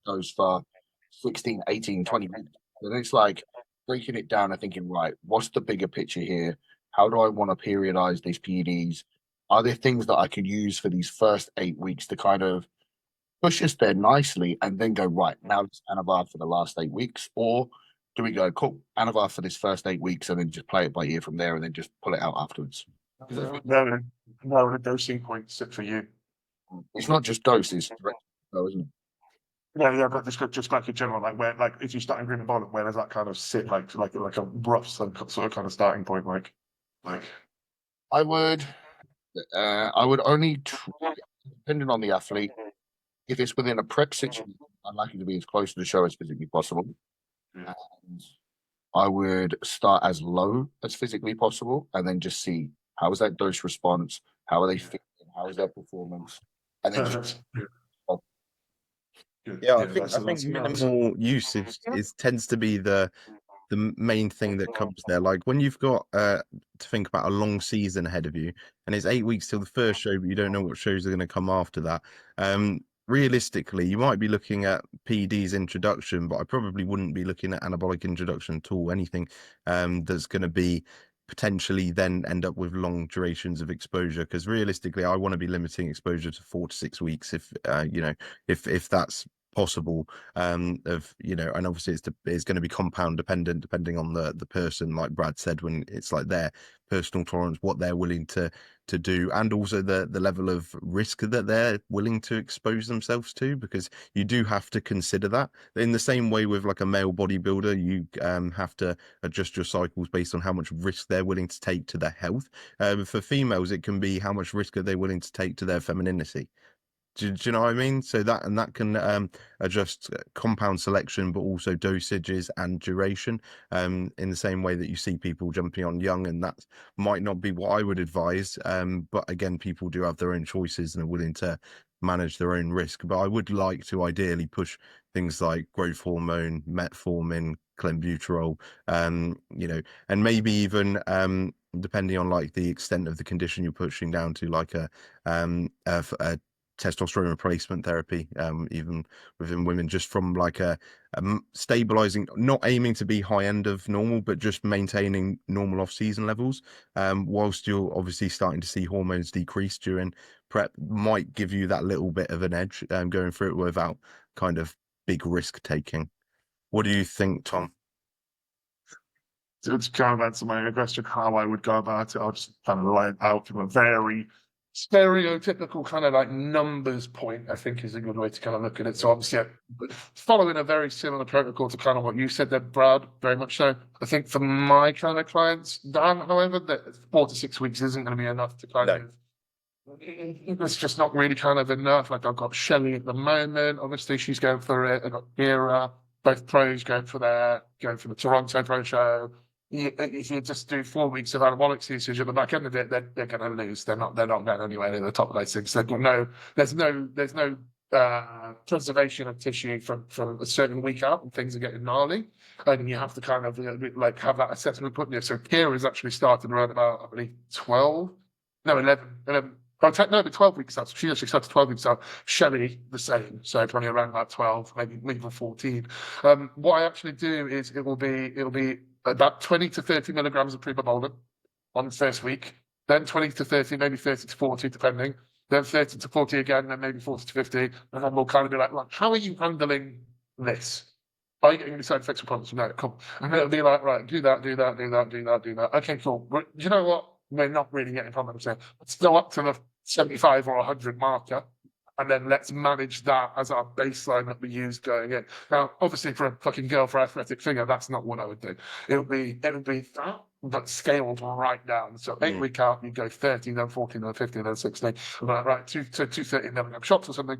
S2: those for 16, 18, 20 minutes. And it's like breaking it down and thinking, right, what's the bigger picture here? How do I want to periodize these PEDs? Are there things that I can use for these first 8 weeks to kind of push us there nicely and then go, right, now it's Anavar for the last 8 weeks? Or do we go, cool, Anavar for this first 8 weeks and then just play it by ear from there and then just pull it out afterwards?
S1: No, the dosing points for you.
S2: It's not just doses, though, isn't it?
S1: Yeah, but just like in general, like where, like if you start in green and bottom, where does that kind of sit, like a rough sort of kind of starting point, like.
S2: I would only depending on the athlete. If it's within a prep situation, I'd like it to be as close to the show as physically possible.
S1: Yeah.
S2: And I would start as low as physically possible, and then just see how is that dose response, how are they feeling, how is their performance, and then just
S3: Yeah, I
S1: that's
S3: think
S1: nice.
S3: minimal usage is tends to be the main thing that comes there. Like when you've got to think about a long season ahead of you, and it's 8 weeks till the first show, but you don't know what shows are going to come after that. Realistically, you might be looking at PD's introduction, but I probably wouldn't be looking at anabolic introduction at all. Anything that's going to be potentially then end up with long durations of exposure, because realistically I want to be limiting exposure to 4 to 6 weeks if if that's possible, and obviously it's going to be compound dependent depending on the person, like Brad said, when it's like their personal tolerance, what they're willing to do, and also the level of risk that they're willing to expose themselves to, because you do have to consider that in the same way with like a male bodybuilder. You have to adjust your cycles based on how much risk they're willing to take to their health. For females, it can be how much risk are they willing to take to their femininity. Do you know what I mean? So that can adjust compound selection, but also dosages and duration, in the same way that you see people jumping on young, and that might not be what I would advise. But again, people do have their own choices and are willing to manage their own risk. But I would like to ideally push things like growth hormone, metformin, clenbuterol, and maybe even depending on like the extent of the condition you're pushing down to, like a testosterone replacement therapy, even within women, just from like a stabilizing, not aiming to be high end of normal, but just maintaining normal off season levels, whilst you're obviously starting to see hormones decrease during prep, might give you that little bit of an edge, going through it without kind of big risk taking. What do you think, Tom?
S1: To kind of answer my question, how I would go about it, I'll just kind of lay it out from a very stereotypical kind of like numbers point, I think, is a good way to kind of look at it. So obviously, following a very similar protocol to kind of what you said there, Brad, very much so. I think for my kind of clients, Dan, however, that 4 to 6 weeks isn't going to be enough to kind
S3: No.
S1: of. It's just not really kind of enough. Like I've got Shelley at the moment. Obviously, she's going for it. I've got Kira, both pros going for the Toronto Pro Show. If you just do 4 weeks of anabolic usage at the back end of it, they're going to lose. They're not going anywhere near the top of those things. There's no preservation of tissue from a certain week out, and things are getting gnarly, and you have to kind of like have that assessment put in there. So Kira has actually started around about, I believe, 11. But 12 weeks out. She actually started 12 weeks out. Shelley, the same. So probably around about 12, maybe even 14. What I actually do is it'll be about 20 to 30 milligrams of primobolan on the first week, then 20 to 30, maybe 30 to 40, depending, then 30 to 40 again, then maybe 40 to 50. And then we'll kind of be like, how are you handling this? Are you getting any side effects or problems? No, cool. And it'll be like, right, do that. Okay, cool. But you know what? We're not really getting problems here. Let's go up to the 75 or 100 marker, and then let's manage that as our baseline that we use going in. Now, obviously, for a fucking girl for athletic figure, that's not what I would do. It'll be that, but scaled right down. So 8-week out, you go 13, then 14, then 15, then 16. Right, 230 milligram shots or something.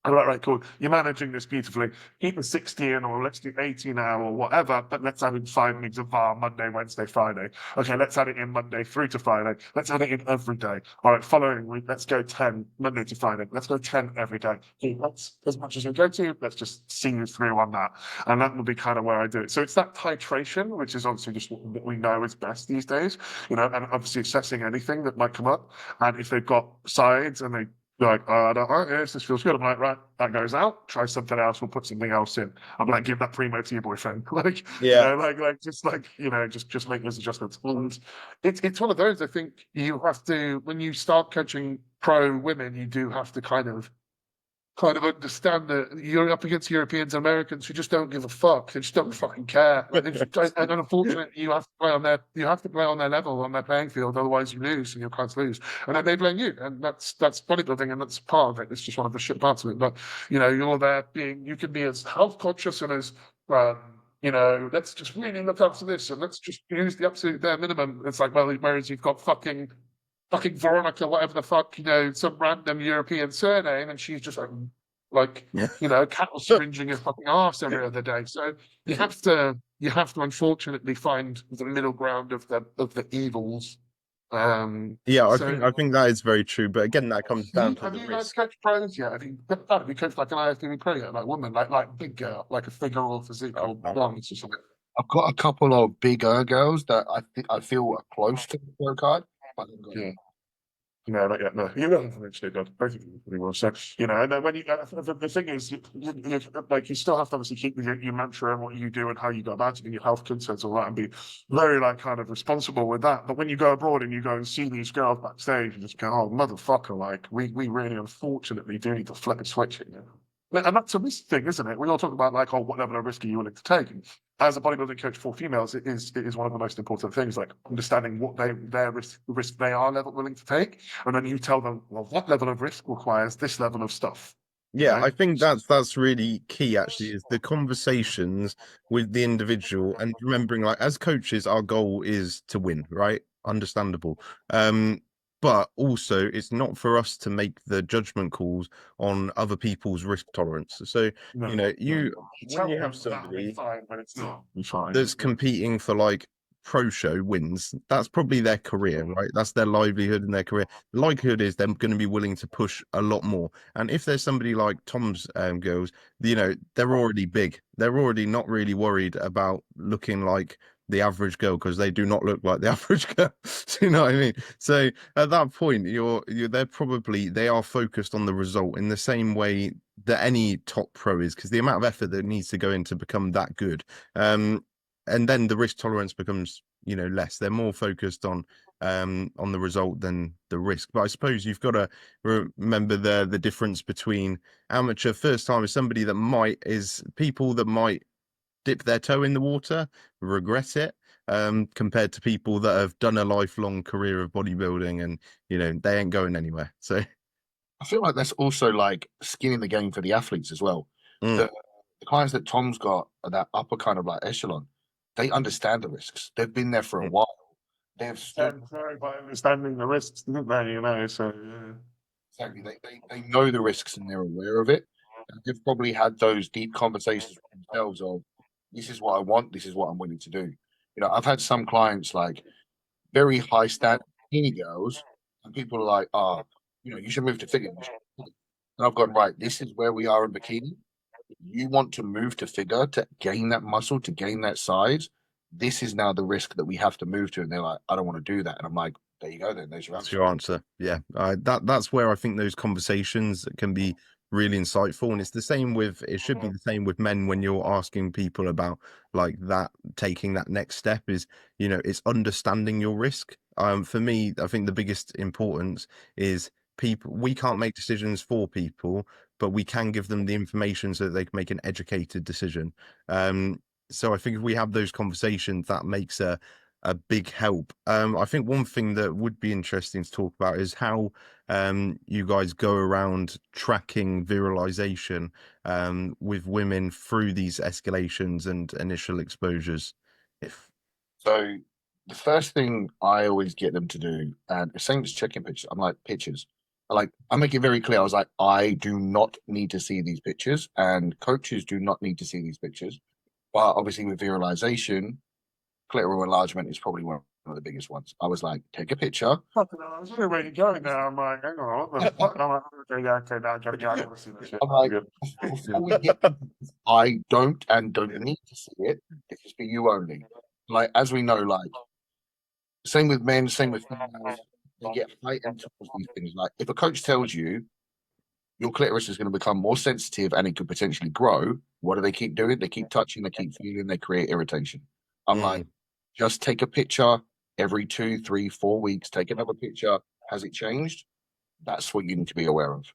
S1: All right, cool. You're managing this beautifully. Keep the 16 or let's do 18 now or whatever, but let's add in 5 weeks of VAR Monday, Wednesday, Friday. Okay, let's add it in Monday through to Friday. Let's add it in every day. All right, following week, let's go 10 Monday to Friday. Let's go 10 every day. Okay, that's as much as we go to. Let's just see you through on that. And that will be kind of where I do it. So it's that titration, which is obviously just what we know is best these days, and obviously assessing anything that might come up. And if they've got sides and they like, I don't like this, this feels good. I'm like, right, that goes out, try something else, we'll put something else in. I'm like, give that primo to your boyfriend. Just make those adjustments. And it's one of those, I think you have to, when you start coaching pro women, you do have to kind of understand that you're up against Europeans and Americans who just don't give a fuck. They just don't fucking care. And unfortunately, you have to play on their level, on their playing field. Otherwise, you lose, and your clients lose, and then they blame you. And that's bodybuilding, and that's part of it. It's just one of the shit parts of it. But you're there you can be as health conscious and as let's just really look after this, and let's just use the absolute bare minimum. It's like, well, whereas you've got fucking Veronica, whatever the fuck, some random European surname, and she's just cattle syringing her fucking arse every other day. So you have to unfortunately find the middle ground of the evils.
S3: I think that is very true. But again, that comes down to
S1: have
S3: the
S1: you guys
S3: risk.
S1: coached pros yet? Have you coached like an IFBB pro yet? Like woman, like big girl, like a figure or physique or balance or something?
S2: I've got a couple of bigger girls that I feel are close to the pro card, but
S1: Yeah. No, not yet. No, you haven't eventually done. Both of you pretty well. So, and then when the thing is, you still have to obviously keep your mantra and what you do and how you go about it and your health concerns, all that, and be very kind of responsible with that. But when you go abroad and you go and see these girls backstage, you just go, oh, motherfucker, we really unfortunately do need to flip a switch here. And that's a risk thing, isn't it? We all talk about what level of risk are you willing to take? And as a bodybuilding coach for females, it is one of the most important things, like understanding what their risk they are willing to take, and then you tell them, well, that level of risk requires this level of stuff.
S3: Yeah,
S1: Right?
S3: I think that's really key actually, is the conversations with the individual and remembering, like, as coaches, our goal is to win, right? Understandable. But also it's not for us to make the judgment calls on other people's risk tolerance. So, when you have somebody
S1: fine, but it's not fine.
S3: that's competing for like pro show wins, that's probably their career, right? That's their livelihood and their career. The likelihood is they're going to be willing to push a lot more. And if there's somebody like Tom's girls, they're already big. They're already not really worried about looking like the average girl, because they do not look like the average girl. Do you know what I mean? So at that point, they are focused on the result in the same way that any top pro is, because the amount of effort that needs to go in to become that good. And then the risk tolerance becomes less. They're more focused on the result than the risk. But I suppose you've got to remember the difference between amateur first time is somebody that might dip their toe in the water, regret it, compared to people that have done a lifelong career of bodybuilding and, you know, they ain't going anywhere. So
S2: I feel like that's also like skin in the game for the athletes as well.
S3: mm,
S2: The clients that Tom's got at that upper kind of like echelon, they understand the risks. They've been there for a
S3: mm,
S2: while. They've stood
S1: Very by understanding the risks, didn't they? You know, so
S2: exactly. They know the risks and they're aware of it. And they've probably had those deep conversations with themselves of, this is what I want. This is what I'm willing to do. You know, I've had some clients like very high standard bikini girls, and people are like, "Ah, you know, you should move to figure." And I've gone, right, this is where we are in bikini. If you want to move to figure to gain that muscle, to gain that size, this is now the risk that we have to move to. And they're like, I don't want to do that. And I'm like, there you go, then there's your
S3: that's
S2: answer.
S3: your answer. Yeah, that's where I think those conversations can be really insightful, and it's the same with, it should be the same with men when you're asking people about like that, taking that next step is, you know, it's understanding your risk. For me, I think the biggest importance is people, we can't make decisions for people, but we can give them the information so that they can make an educated decision. So I think if we have those conversations, that makes a big help. I think one thing that would be interesting to talk about is how you guys go around tracking virilization with women through these escalations and initial exposures. If
S2: So the first thing I always get them to do, and the same as checking pictures, I'm like, pictures. I make it very clear. I was like, I do not need to see these pictures, and coaches do not need to see these pictures. But obviously, with virilization, clitoral enlargement is probably one of the biggest ones. I was like, take a picture.
S1: fucking hell, I was wondering where you're going now. I'm like, hang on, what the fuck? And I'm like, okay, yeah, okay, now I gotta go. I want to see that shit.
S2: I'm like,
S1: Good.
S2: before we get, I don't and don't need to see it. This is for you only. Like, as we know, like, same with men, same with females, they get heightened towards these things. Like, if a coach tells you your clitoris is going to become more sensitive and it could potentially grow, what do they keep doing? They keep touching, they keep feeling, they create irritation. I'm like,
S3: Mm,
S2: just take a picture every 2, 3, 4 weeks, take another picture. Has it changed? That's what you need to be aware of.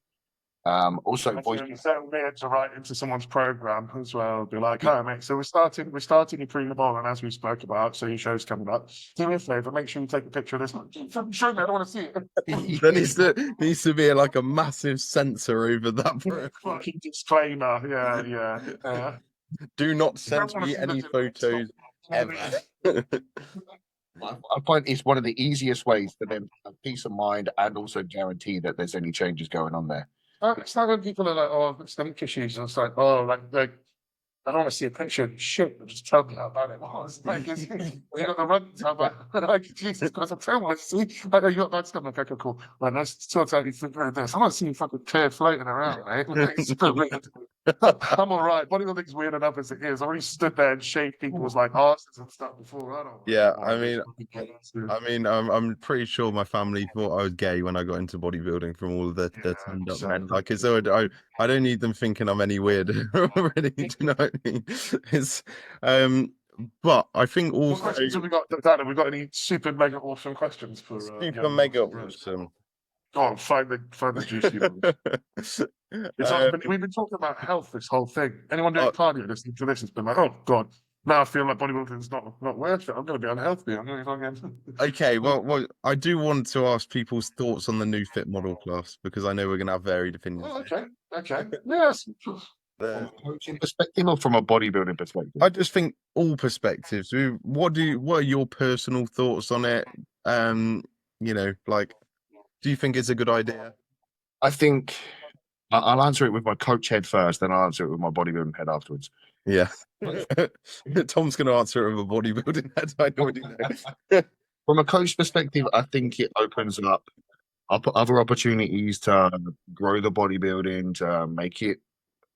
S2: Also,
S1: That's
S2: voice.
S1: really so weird to write into someone's program as well. Be like, hi mate, so we're starting your pre-ball, and as we spoke about, so your show's coming up. Do me a favour, make sure you take a picture of this. Show me, I don't want to see it.
S3: there needs to be like a massive censor over that.
S1: Fucking disclaimer, yeah.
S3: Do not
S1: Don't
S3: send
S1: want to
S3: me
S1: see
S3: any
S1: the
S3: photos ever.
S2: I find it's one of the easiest ways for them to have peace of mind and also guarantee that there's any changes going on there.
S1: It's like when people are like, oh, stomach issues, and it's like, oh, like I don't want to see a picture. Shit, just tell me how bad it was. Like, you got the run time, like, Jesus Christ, I don't want to see. Like, oh, you got that stuff. Like, okay, cool. Like, let's sort out you figure this. I want to see you fucking clear floating around, mate. Like, it's so weird. I'm all right. Bodybuilding's weird enough as it is. I already stood there and shaved people's like arses and stuff before. I don't
S3: Yeah, I'm pretty sure my family thought I was gay when I got into bodybuilding from all of the turned up men. Like, so I don't need them thinking I'm any weirder already. Do you know what I mean? It's but I think
S1: What
S3: also
S1: questions have we got, Dad? Have we got any super mega awesome questions for
S3: super mega awesome.
S1: Go on, find the juicy ones. We've been talking about health this whole thing. Anyone doing cardio listening to this has been like, oh god, now I feel like bodybuilding's not worth it. I'm going to be unhealthy. I'm going to fucking.
S3: Okay, well, I do want to ask people's thoughts on the new fit model class because I know we're going to have varied opinions.
S1: Oh, okay, yes.
S2: From a coaching perspective or from a bodybuilding perspective?
S3: I just think all perspectives. What are your personal thoughts on it? You know, like, do you think it's a good idea?
S2: I think I'll answer it with my coach head first, then I'll answer it with my bodybuilding head afterwards.
S3: Yeah. Tom's going to answer it with a bodybuilding head. I already know.
S2: From a coach perspective, I think it opens up other opportunities to grow the bodybuilding, to make it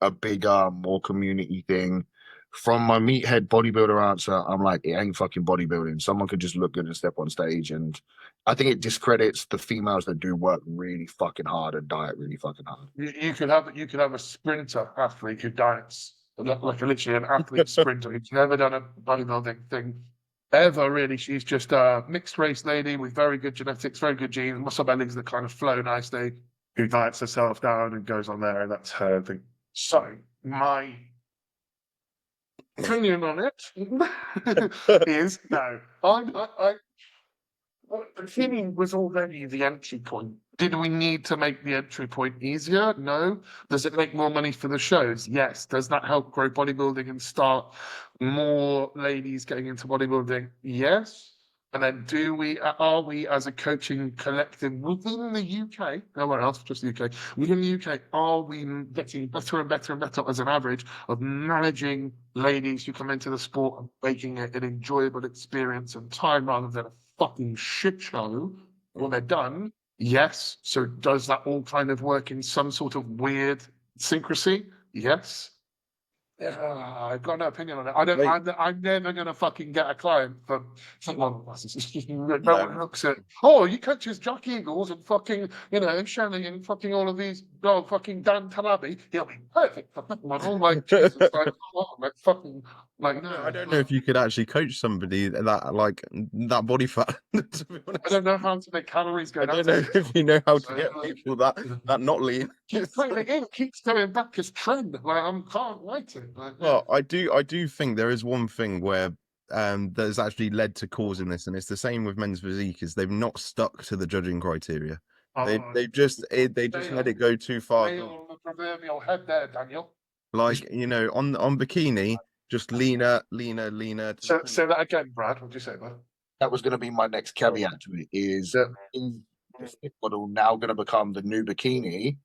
S2: a bigger, more community thing. From my meathead bodybuilder answer, I'm like, it ain't fucking bodybuilding. Someone could just look good and step on stage. And I think it discredits the females that do work really fucking hard and diet really fucking hard.
S1: You could have a sprinter athlete who diets like literally an athlete sprinter who's never done a bodybuilding thing ever really. She's just a mixed race lady with very good genetics, very good genes, muscle bellies that kind of flow nicely, who diets herself down and goes on there, and that's her thing. So opinion on it is no. Bikini was already the entry point. Did we need to make the entry point easier? No. Does it make more money for the shows? Yes. Does that help grow bodybuilding and start more ladies getting into bodybuilding? Yes. And then are we as a coaching collective within the UK, nowhere else, just the UK, within the UK, are we getting better and better and better as an average of managing ladies who come into the sport and making it an enjoyable experience and time rather than a fucking shit show when they're done? Yes. So does that all kind of work in some sort of weird syncrasy? Yes. I've got no opinion on it. I'm never gonna fucking get a client for football classes. It's just no one looks at. Oh, you coach as Jack Eagles and fucking, and Shanley and fucking all of these. Oh, fucking Dan Talabi. He'll be perfect for football. Oh my Jesus! Like, come on, like fucking, like no.
S3: I don't know if you could actually coach somebody that like that body fat. To be honest.
S1: I don't know how to make calories go
S3: I
S1: down.
S3: don't know if you know how to get people that not lean.
S1: Keeps going back as trend. Like I can't wait it. Like,
S3: Well, I do think there is one thing where that has actually led to causing this, and it's the same with men's physique, is they've not stuck to the judging criteria. They've just let it go too far.
S1: On the proverbial head there, Daniel.
S3: Like, on bikini, just leaner.
S1: Say that again, Brad. What did you say, Brad?
S2: That was going to be my next caveat to it. Is the fit model now going to become the new bikini?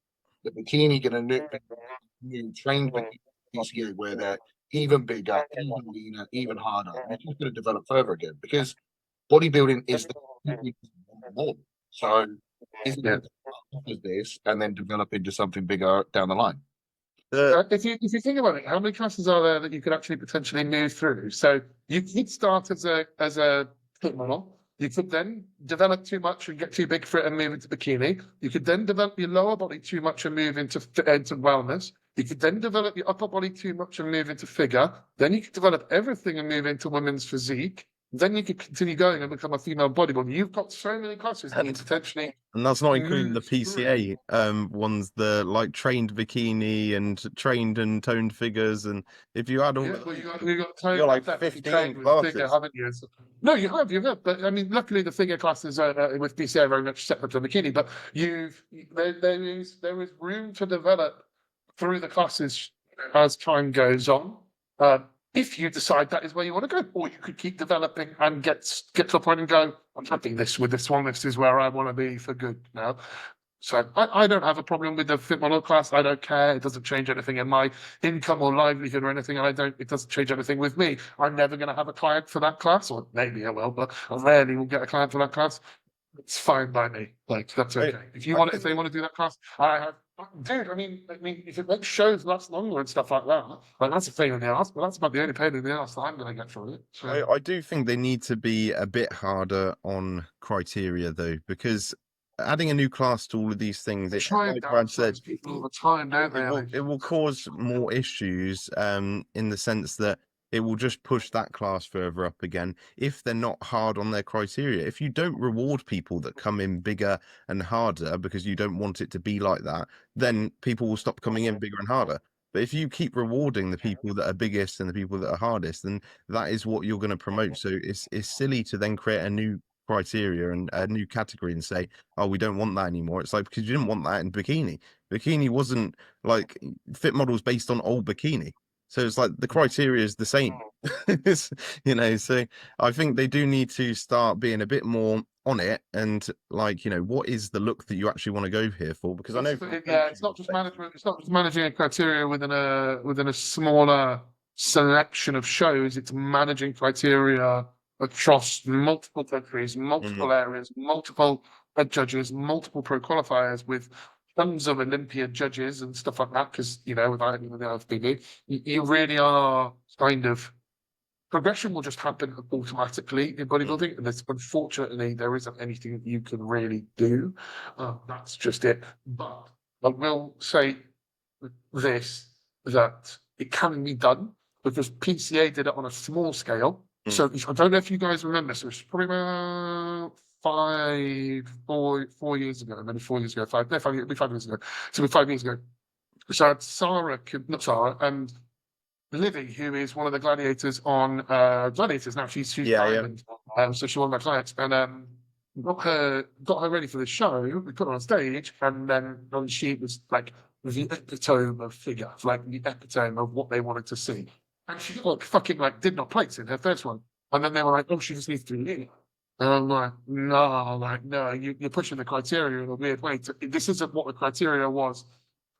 S2: The bikini going to new trained PCA where they're even bigger, even leaner, even harder. And it's just going to develop further again because bodybuilding is the more. So is it this and then develop into something bigger down the line?
S1: If you think about it, how many classes are there that you could actually potentially move through? So you could start as a fit model. You could then develop too much and get too big for it and move into bikini. You could then develop your lower body too much and move into wellness. You could then develop your upper body too much and move into figure. Then you could develop everything and move into women's physique. Then you could continue going and become a female bodybuilder. You've got so many classes that you potentially.
S3: And that's not including the PCA ones, the like trained bikini and trained and toned figures. And if you add all,
S1: you got toned,
S3: you're like 15 classes,
S1: figure, haven't you? No, you have. But I mean, luckily the figure classes with PCA are very much separate to bikini. But there is room to develop through the classes as time goes on. If you decide that is where you want to go, or you could keep developing and get to a point and go, I'm happy with this one. This is where I want to be for good now. So I don't have a problem with the fit model class. I don't care. It doesn't change anything in my income or livelihood or anything. And it doesn't change anything with me. I'm never going to have a client for that class, or maybe I will, but I rarely will get a client for that class. It's fine by me. Like, that's okay. If they want to do that class, dude, I mean, if it makes shows last longer and stuff like that, like that's a pain in the ass, but that's about the only pain in the ass that I'm going to get from it. So.
S3: I do think they need to be a bit harder on criteria though, because adding a new class to all of these things, like Brad said,
S1: people all the time, don't they?
S3: It will cause more issues in the sense that it will just push that class further up again if they're not hard on their criteria. If you don't reward people that come in bigger and harder because you don't want it to be like that, then people will stop coming in bigger and harder. But if you keep rewarding the people that are biggest and the people that are hardest, then that is what you're going to promote. So it's silly to then create a new criteria and a new category and say, oh, we don't want that anymore. It's like, because you didn't want that in bikini. Bikini wasn't like fit models based on old bikini. So it's like the criteria is the same, so I think they do need to start being a bit more on it and like, what is the look that you actually want to go here for? Because I know.
S1: It's not just management. It's not just managing a criteria within a smaller selection of shows. It's managing criteria across multiple countries, multiple areas, multiple head judges, multiple pro qualifiers with tons of Olympiad judges and stuff like that, because, without any of the NAFP, you really are kind of, progression will just happen automatically in bodybuilding, and unfortunately, there isn't anything that you can really do. That's just it. But I will say this, that it can be done, because PCA did it on a small scale. So I don't know if you guys remember, so it's probably about 4 years ago, maybe 4 years ago, 5 years ago. So 5 years ago. So I had not Sarah, and Livy, who is one of the gladiators on Gladiators now. She's
S3: Yeah, yeah.
S1: diamond. So she's one of my clients, and got her ready for the show. We put her on stage, and then she was like the epitome of figure, like the epitome of what they wanted to see. And she like fucking like did not place in her first one. And then they were like, "Oh, she just needs to be in." And I'm like, no, you're pushing the criteria in a weird way. This isn't what the criteria was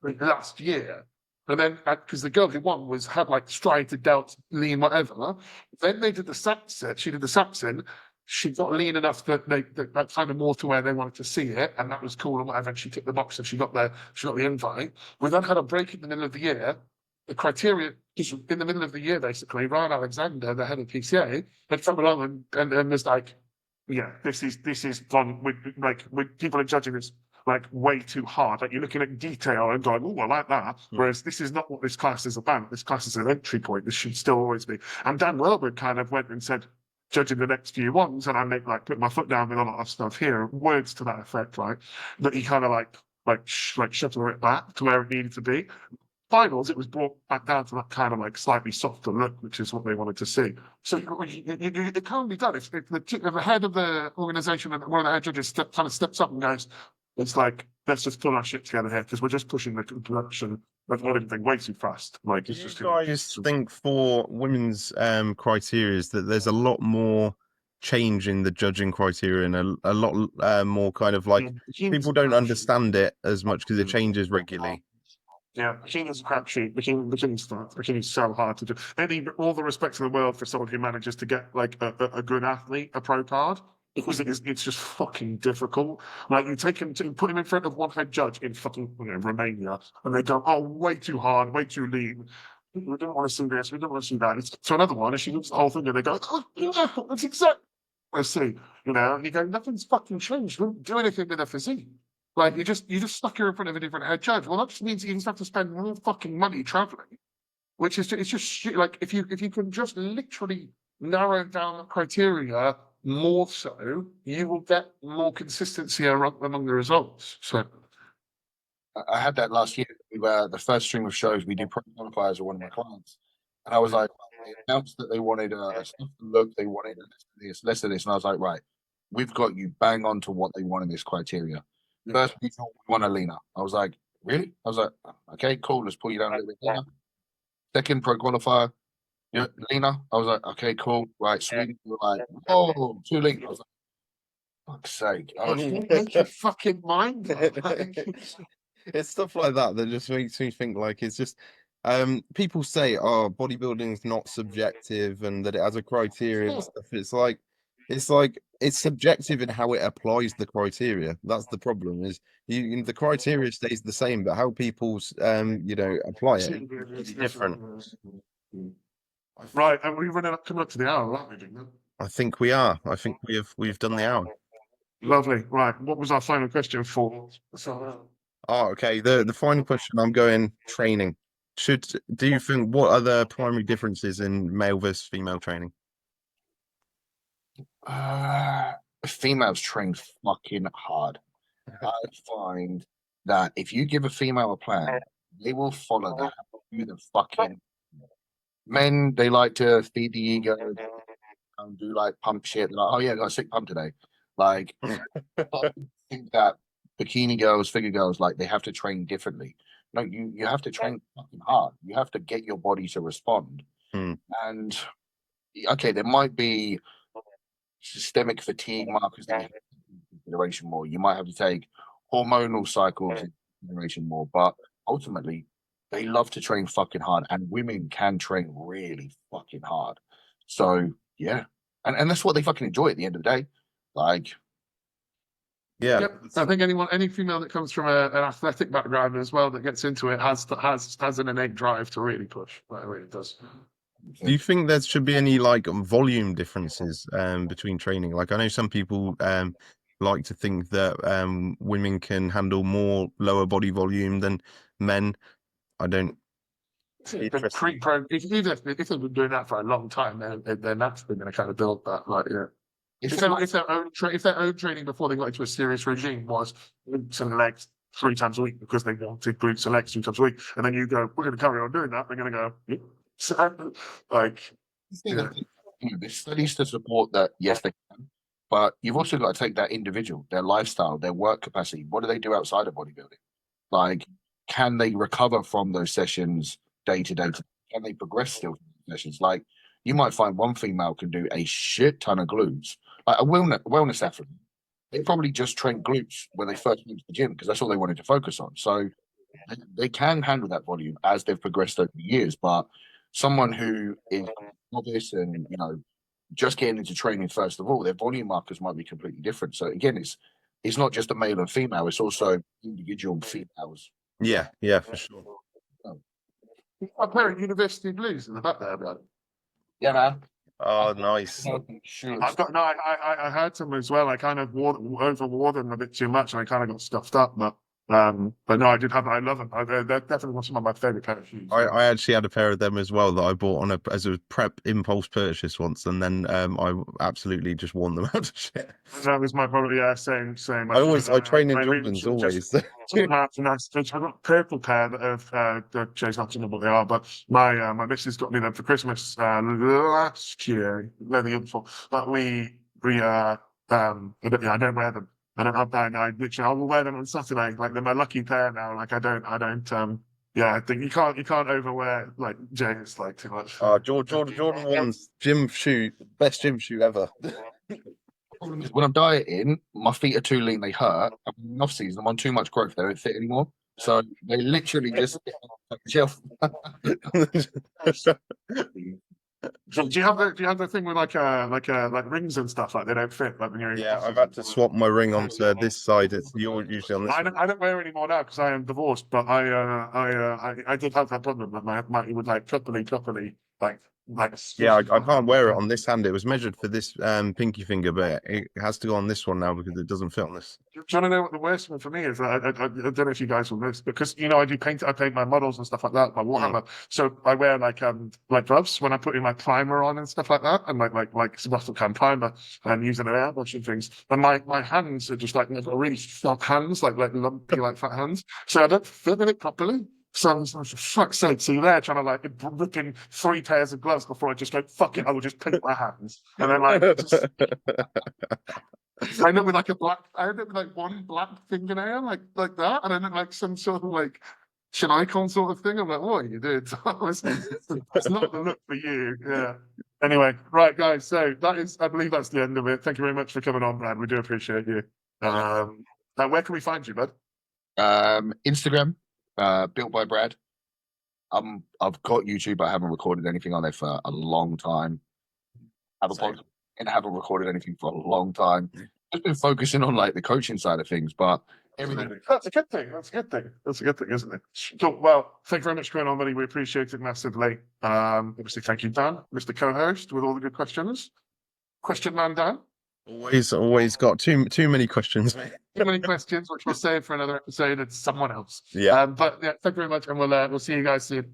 S1: last year. And then, because the girl who won had like striated delts, lean, whatever. Then they did the Saxon. She did the Saxon. She got lean enough that that kind of more to where they wanted to see it, and that was cool and whatever. And she ticked the box, and she got the invite. We then had a break in the middle of the year. The criteria, just in the middle of the year, basically, Ryan Alexander, the head of PCA, had come along and was like, yeah, this is fun. With people are judging this like way too hard. Like you're looking at detail and going, oh, I like that. Whereas this is not what this class is about. This class is an entry point. This should still always be. And Dan Welberg kind of went and said, judging the next few ones, and I put my foot down with a lot of stuff here, words to that effect, right? That he kind of like shuttle it back to where it needed to be. Finals, it was brought back down to that kind of like slightly softer look, which is what they wanted to see. So it can't be done. If the head of the organisation and one of the head judges kind of steps up and goes, it's like, let's just pull our shit together here because we're just pushing the production of everything way too fast. Like, it's just.
S3: You guys think for women's criteria is that there's a lot more change in the judging criteria and a lot more kind of like people don't understand it as much because it changes regularly.
S1: Yeah, bikinis a crapshoot. Bikini's so hard to do. All the respect in the world for someone who manages to get like a good athlete a pro card, because it's just fucking difficult. Like you take him to put him in front of one head judge in fucking Romania, and they go, "Oh, way too hard, way too lean. We don't want to see this. We don't want to see that." It's to another one, and she looks at the whole thing, and they go, "Oh, yeah, that's exactly." I see, and you go, "Nothing's fucking changed. We don't do anything with a physique." Like you just stuck her in front of a different head judge. Well, that just means you just have to spend more fucking money traveling, which is it's just shit. Like if you can just literally narrow down the criteria more, so you will get more consistency among the results. So
S2: I had that last year. The first stream of shows we did pro qualifiers with one of my clients, and I was like, they announced that they wanted a stuff to look, they wanted less of this, and I was like, right, we've got you bang on to what they want in this criteria. First, we want a leaner. I was like, really? I was like, okay, cool. Let's pull you down a little bit leaner. Second pro qualifier, leaner. I was like, okay, cool. Right, Sweden. We're like, oh, too lean. I was like, fuck's sake. I was
S1: make your fucking mind up.
S3: It's stuff like that that just makes me think like it's just people say, oh, bodybuilding is not subjective and that it has a criteria and stuff. It's subjective in how it applies the criteria. That's the problem. Is the criteria stays the same, but how people apply it is different.
S1: Right, and we're coming up to the hour, aren't we, Jim?
S3: I think we are. I think we've done the hour.
S1: Lovely. Right, what was our final question for?
S3: Oh, okay. The final question, I'm going training. Do you think what are the primary differences in male versus female training?
S2: Females train fucking hard. I find that if you give a female a plan, they will follow that. Do the fucking men, they like to feed the ego and do like pump shit. They're like, oh yeah, I got a sick pump today. Like, I think that bikini girls, figure girls, like they have to train differently. No, you have to train fucking hard. You have to get your body to respond. And okay, there might be systemic fatigue markers that you have to take into consideration more. You might have to take hormonal cycles into consideration more, but ultimately they love to train fucking hard, and women can train really fucking hard. So yeah, and that's what they fucking enjoy at the end of the day. Like,
S3: yeah,
S1: yep. I think any female that comes from an athletic background as well that gets into it has an innate drive to really push. Like, it really does.
S3: Do you think there should be any like volume differences between training? Like I know some people like to think that women can handle more lower body volume than men. I don't.
S1: If they've been doing that for a long time, they're naturally going to kind of build that. Like, if their own training before they got into a serious regime was glutes and legs 3 times a week because they wanted glutes and legs 3 times a week, and then you go, we're going to carry on doing that, they're going to go, So, like, yeah.
S2: There's studies to support that. Yes, they can, but you've also got to take that individual, their lifestyle, their work capacity. What do they do outside of bodybuilding? Like, can they recover from those sessions day to day? Can they progress still from those sessions? Like, you might find one female can do a shit ton of glutes, like a wellness athlete. They probably just trained glutes when they first went to the gym because that's all they wanted to focus on. So they can handle that volume as they've progressed over the years. But someone who is novice and just getting into training first of all, their volume markers might be completely different. So again, it's not just a male and female; it's also individual females.
S3: Yeah, for sure.
S1: I'm playing University Blues in the back there, bro.
S2: Yeah, man.
S3: Oh, nice.
S2: Sure.
S1: I've got no. I had some as well. I kind of overwore them a bit too much, and I kind of got stuffed up. But no, I did have. I love them. They're definitely some of my favorite pair of shoes.
S3: I actually had a pair of them as well that I bought on as a prep impulse purchase once, and then I absolutely just worn them out of shit.
S1: That was my probably same.
S3: I train in Jordans
S1: Just
S3: always.
S1: I've got a purple pair that Jay's not to know what they are, but my missus got me them for Christmas last year, no, the year before. But I don't wear them. I don't have that. I literally I will wear them on Saturday. Like they're my lucky pair now. Like I don't. Yeah, I think you can't overwear like Jay's like too much.
S3: Jordan 1's gym shoe, best gym shoe ever.
S2: Problem is when I'm dieting, my feet are too lean, they hurt. And in off season, I'm on too much growth, they don't fit anymore. So they literally just shelf.
S1: Do you have the thing with like rings and stuff like they don't fit like when you're
S3: Yeah, I've had to swap my ring onto this side. You're usually on this.
S1: I don't wear it anymore now because I am divorced, but I did have that problem that my it would like properly like
S3: Yeah, I can't wear it on this hand. It was measured for this pinky finger, but it has to go on this one now because it doesn't fit on this.
S1: Do you want to know what the worst one for me is? I don't know if you guys will know this because I paint my models and stuff like that, my Warhammer. So I wear like gloves when I'm putting my primer on and stuff like that, and like Sebastian Can primer and using an airbrush and things. And my hands are just like they've got really fat hands, like lumpy, like fat hands. So I don't fit in it properly. So I was like, for fuck's sake, so you're there trying to like rip in 3 pairs of gloves before I just go, fuck it, I will just paint my hands. And then like I end up with like one black fingernail, like that, and I look like some sort of like Shin icon sort of thing. I'm like, what are you doing? It's not the look for you. Yeah. Anyway, right, guys. So I believe that's the end of it. Thank you very much for coming on, Brad. We do appreciate you. Now, where can we find you, bud?
S2: Instagram, built by Brad. I've got YouTube, but I haven't recorded anything on there for a long time. I haven't recorded anything for a long time. Just been focusing on like the coaching side of things, but everything.
S1: That's a good thing. That's a good thing, isn't it? So, well, thank you very much for coming on, buddy. We appreciate it massively. Obviously, thank you, Dan, Mr. Co-host, with all the good questions. Question man, Dan.
S3: Always got too many questions.
S1: Too many questions, which we'll save for another episode. It's someone else.
S3: Yeah.
S1: But yeah, thank you very much, and we'll see you guys soon.